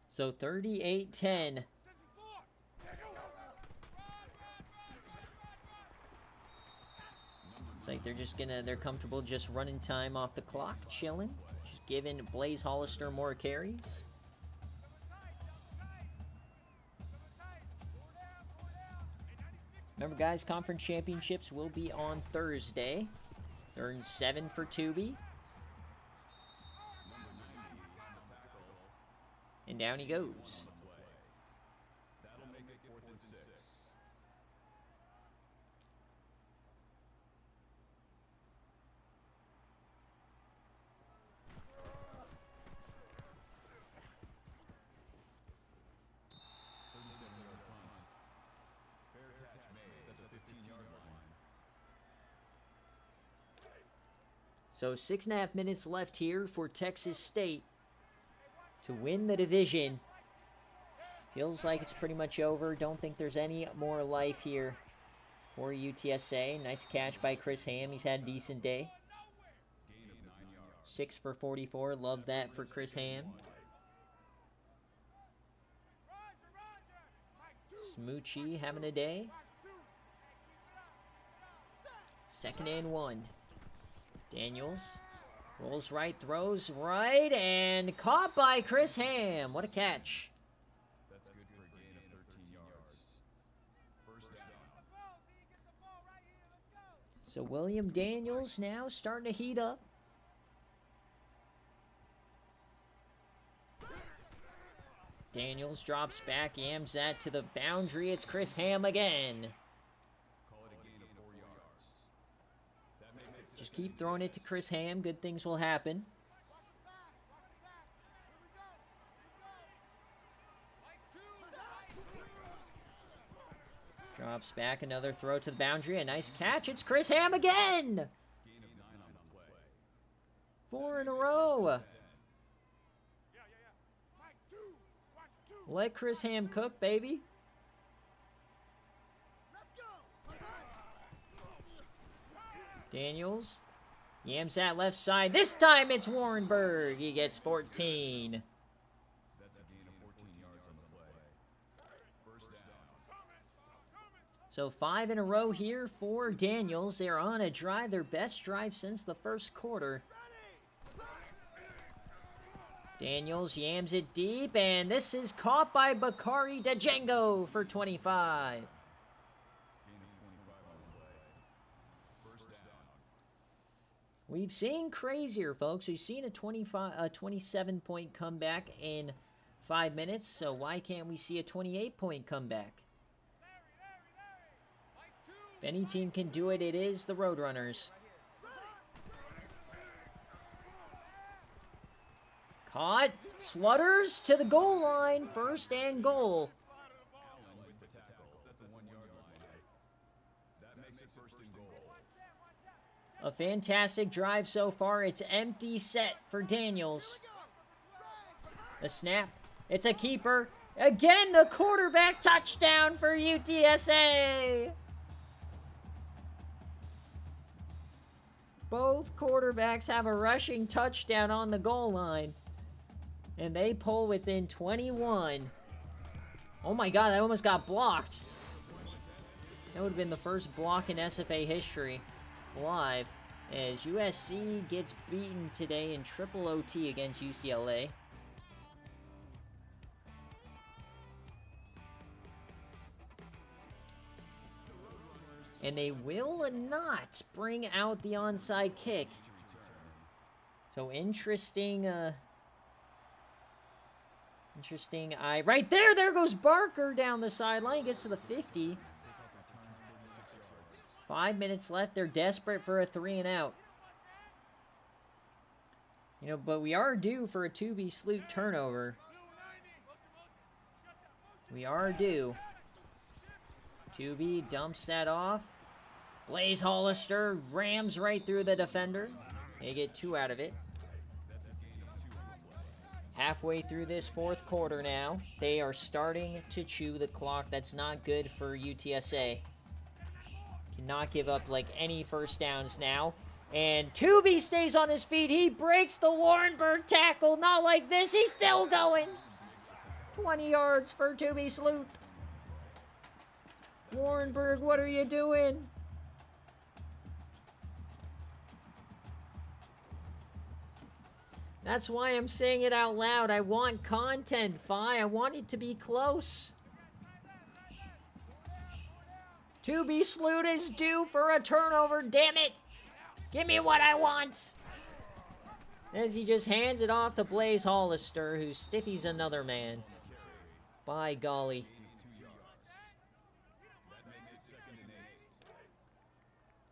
So 38-10. It's like they're comfortable just running time off the clock, chilling, just giving Blaze Hollister more carries. Remember, guys, conference championships will be on Thursday. They're in 7 for Tooby. And down he goes. So 6.5 minutes left here for Texas State. to win the division. Feels like it's pretty much over. Don't think there's any more life here for UTSA. Nice catch by Chris Ham. He's had a decent day. 6 for 44. Love that for Chris Ham. Smoochie having a day. 2nd and 1. Daniels rolls right, throws right, and caught by Chris Ham. What a catch. That's good for a gain of 13 yards. First down. So William Daniels now starting to heat up. Daniels drops back, yams that to the boundary. It's Chris Ham again. Call it a gain of 4 yards. That makes it Just keep throwing it to Chris Ham. Good things will happen. Drops back, another throw to the boundary. A nice catch. It's Chris Ham again. gain of 9 on the play. 4 in a row. Let Chris Ham cook, baby. Daniels yams that left side. This time it's Warrenberg. He gets 14. That's a gain of 14 yards on the play. First down. So 5 in a row here for Daniels. They're on a drive, their best drive since the first quarter. Daniels yams it deep, and this is caught by Bakari Django for 25. Gain of 25 on the play. First down. We've seen crazier, folks. We've seen a 27-point comeback in 5 minutes, so why can't we see a 28-point comeback? If any team can do it, it is the Roadrunners. Caught. Slutters to the goal line. 1st and goal. Allen with the tackle at the 1 yard line. That makes it first and goal. A fantastic drive so far. It's empty set for Daniels. The snap. It's a keeper. Again, the quarterback touchdown for UTSA. Both quarterbacks have a rushing touchdown on the goal line. And they pull within 21. Oh my god, that almost got blocked. That would have been the first block in SFA history. Live. As USC gets beaten today in triple OT against UCLA. And they will not bring out the onside kick. So interesting, right there goes Barker down the sideline. Gets to the 50. 5 minutes left. They're desperate for a 3 and out. You know, but we are due for a 2B Sloot turnover. We are due. 2B dumps that off. Blaze Hollister rams right through the defender. They get 2 out of it. Halfway through this 4th quarter now. They are starting to chew the clock. That's not good for UTSA. Cannot give up like any first downs now. And 2B stays on his feet. He breaks the Warrenberg tackle. Not like this. He's still going. 20 yards for 2B Sloot. Warrenberg, what are you doing? That's why I'm saying it out loud. I want content, Fi. I want it to be close. 2B Sloot is due for a turnover, damn it! Give me what I want! As he just hands it off to Blaze Hollister, who stiffies another man. By golly.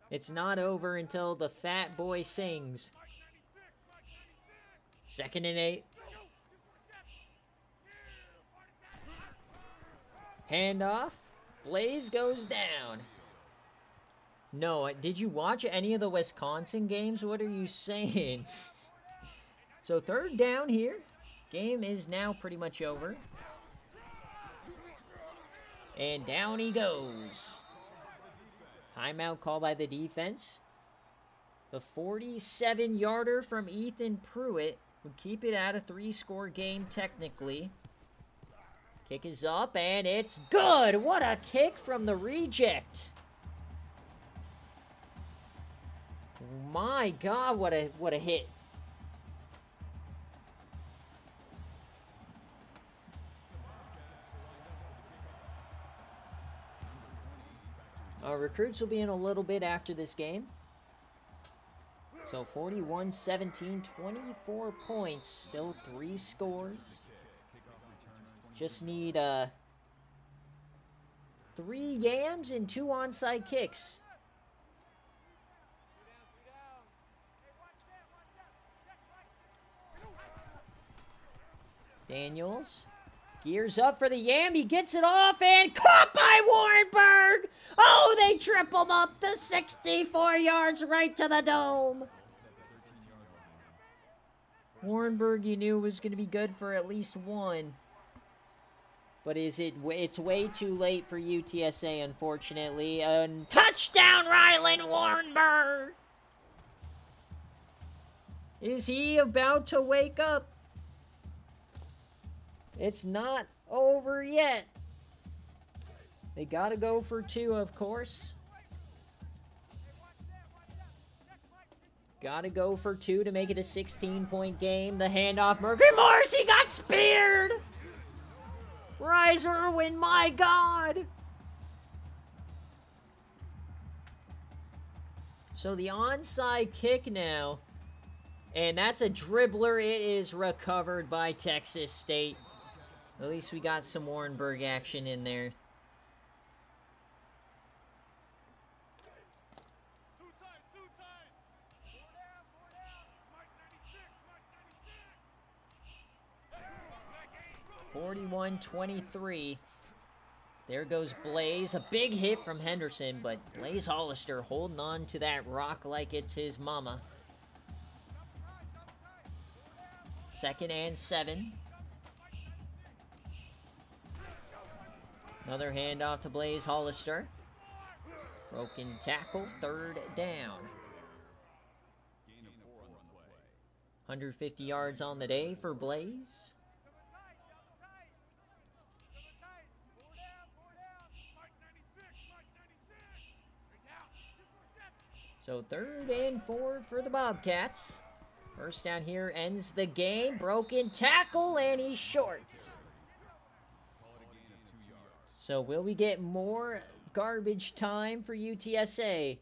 It's not over until the fat boy sings. 2nd and 8. Handoff. Blaze goes down. No, did you watch any of the Wisconsin games? What are you saying? So 3rd down here. Game is now pretty much over. And down he goes. Timeout called by the defense. The 47-yarder from Ethan Pruitt would keep it at a 3-score game technically. Kick is up, and it's good! What a kick from the reject! My God, what a hit. Recruits will be in a little bit after this game. So 41-17, 24 points, still 3 scores. Just need 3 yams and 2 onside kicks. Daniels gears up for the yam. He gets it off and caught by Warrenburg. Oh, they trip him up to 64 yards right to the dome. Warrenburg, you knew was going to be good for at least 1. But it's way too late for UTSA, unfortunately. Touchdown, Rylan Warrenburg! Is he about to wake up? It's not over yet. They gotta go for 2, of course. Gotta go for 2 to make it a 16-point game. The handoff, Mercury Morris, he got speared! Rise Irwin, my God! So the onside kick now. And that's a dribbler. It is recovered by Texas State. At least we got some Warrenburg action in there. Mark 41-23. There goes Blaze. A big hit from Henderson, but Blaze Hollister holding on to that rock like it's his mama. 2nd and 7. Another handoff to Blaze Hollister. Broken tackle, 3rd down. 150 yards on the day for Blaze. So 3rd and 4 for the Bobcats. First down here ends the game. Broken tackle, and he's short. So will we get more garbage time for UTSA?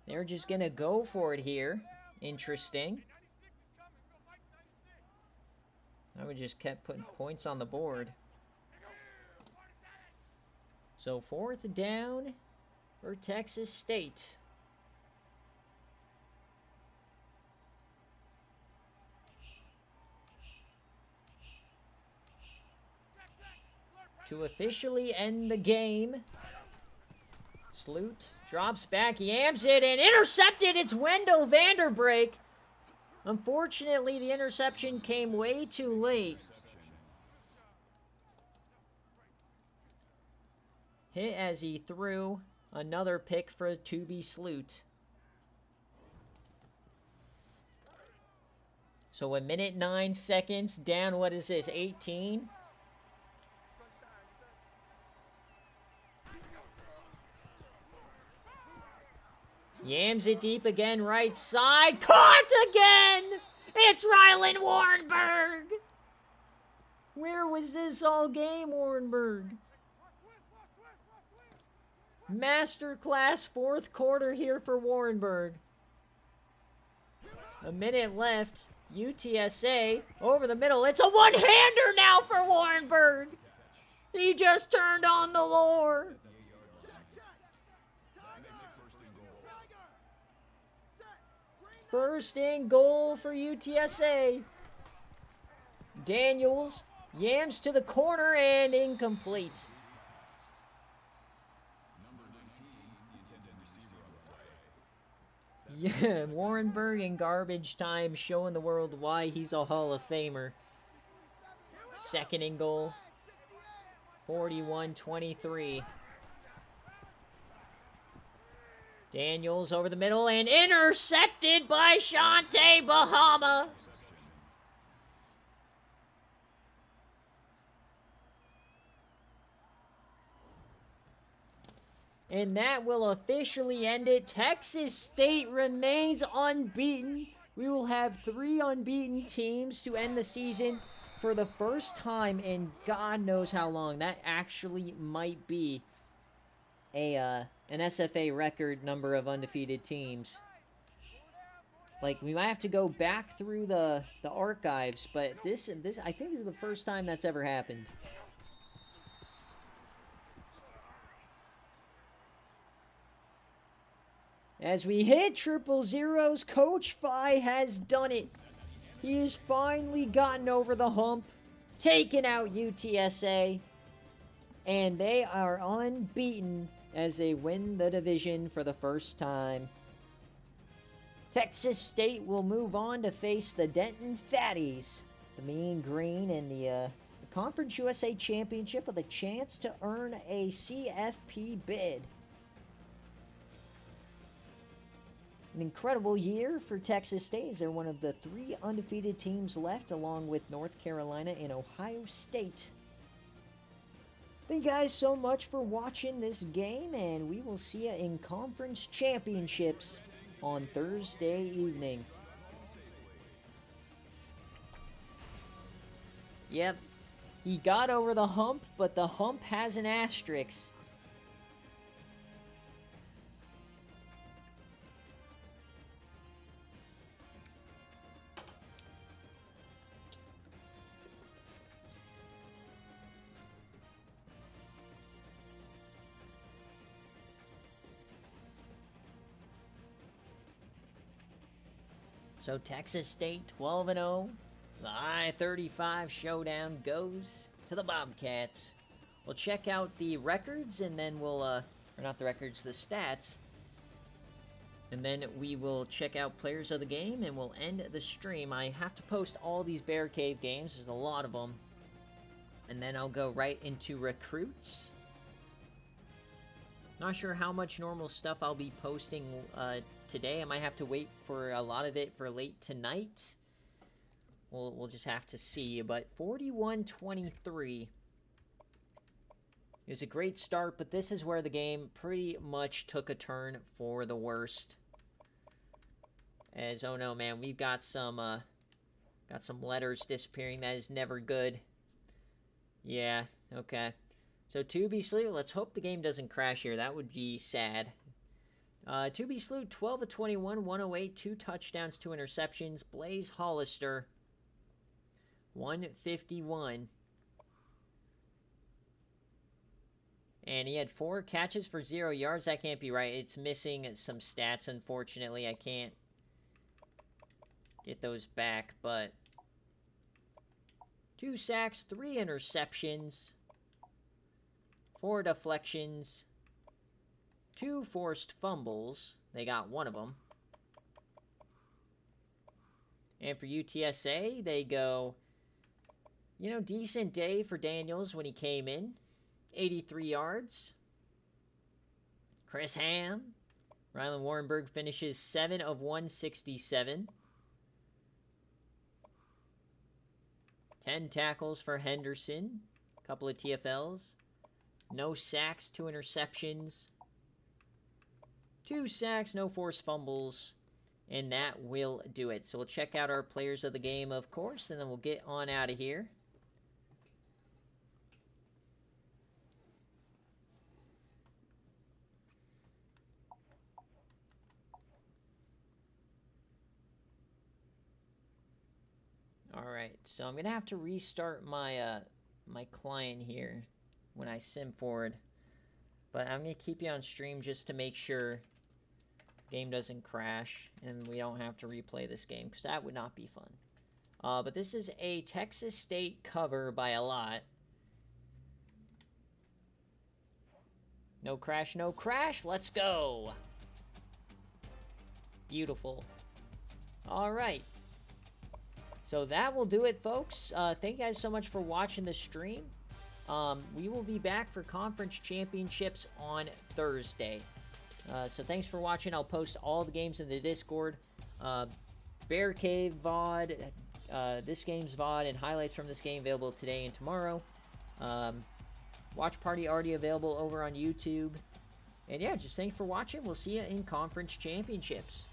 They're just going to go for it here. Interesting. I would just kept putting points on the board. So 4th down for Texas State. To officially end the game, Sloot drops back, yams it, and intercepted. It's Wendell Vanderbrake. Unfortunately, the interception came way too late. Hit as he threw another pick for Toby Sloot. So 1 minute 9 seconds down, what is this, 18? Yams it deep again, right side. Caught again! It's Rylan Warrenburg! Where was this all game, Warrenburg? Masterclass 4th quarter here for Warrenburg. A minute left. UTSA over the middle. It's a one-hander now for Warrenburg. He just turned on the lure. First and goal for UTSA. Daniels yams to the corner and incomplete. Yeah, Warrenberg in garbage time showing the world why he's a Hall of Famer. Second and goal. 41-23. Daniels over the middle and intercepted by Shante Bahama. And that will officially end it. Texas State remains unbeaten. We will have 3 unbeaten teams to end the season for the first time in God knows how long. That actually might be an SFA record number of undefeated teams. Like, we might have to go back through the archives, but this I think this is the first time that's ever happened. As we hit triple zeros, Coach Phi has done it. He has finally gotten over the hump, taken out UTSA, and they are unbeaten as they win the division for the first time. Texas State will move on to face the Denton Fatties, the Mean Green, in the Conference USA Championship with a chance to earn a CFP bid. An incredible year for Texas State as they're one of the 3 undefeated teams left, along with North Carolina and Ohio State. Thank you guys so much for watching this game, and we will see you in conference championships on Thursday evening. Yep, he got over the hump, but the hump has an asterisk. So Texas State 12-0. The I-35 showdown goes to the Bobcats. We'll check out the records and then we'll, or not the records, the stats. And then we will check out players of the game and we'll end the stream. I have to post all these BearCave games. There's a lot of them. And then I'll go right into recruits. Not sure how much normal stuff I'll be posting today. I might have to wait for a lot of it for late tonight. We'll just have to see. But 41-23. It was a great start, but this is where the game pretty much took a turn for the worst. As, oh no, man, we've got some letters disappearing. That is never good. Yeah, okay. So, To Be Slew, let's hope the game doesn't crash here. That would be sad. To Be Slew, 12-21, 108, 2 touchdowns, 2 interceptions. Blaze Hollister, 151. And he had 4 catches for 0 yards. That can't be right. It's missing some stats, unfortunately. I can't get those back, but 2 sacks, 3 interceptions, 4 deflections, 2 forced fumbles. They got 1 of them. And for UTSA, they go, you know, decent day for Daniels when he came in. 83 yards. Chris Ham. Rylan Warrenberg finishes 7 of 167. 10 tackles for Henderson. A couple of TFLs. No sacks, 2 interceptions. 2 sacks, no forced fumbles. And that will do it. So we'll check out our players of the game, of course, and then we'll get on out of here. Alright, so I'm going to have to restart my my client here when I sim forward. But I'm going to keep you on stream just to make sure the game doesn't crash and we don't have to replay this game, because that would not be fun. But this is a Texas State cover by a lot. No crash, no crash. Let's go. Beautiful. All right. So that will do it, folks. Thank you guys so much for watching the stream. We will be back for conference championships on Thursday. So thanks for watching. I'll post all the games in the Discord. BearCave VOD, this game's VOD, and highlights from this game available today and tomorrow. Watch party already available over on YouTube. And yeah, just thanks for watching. We'll see you in conference championships.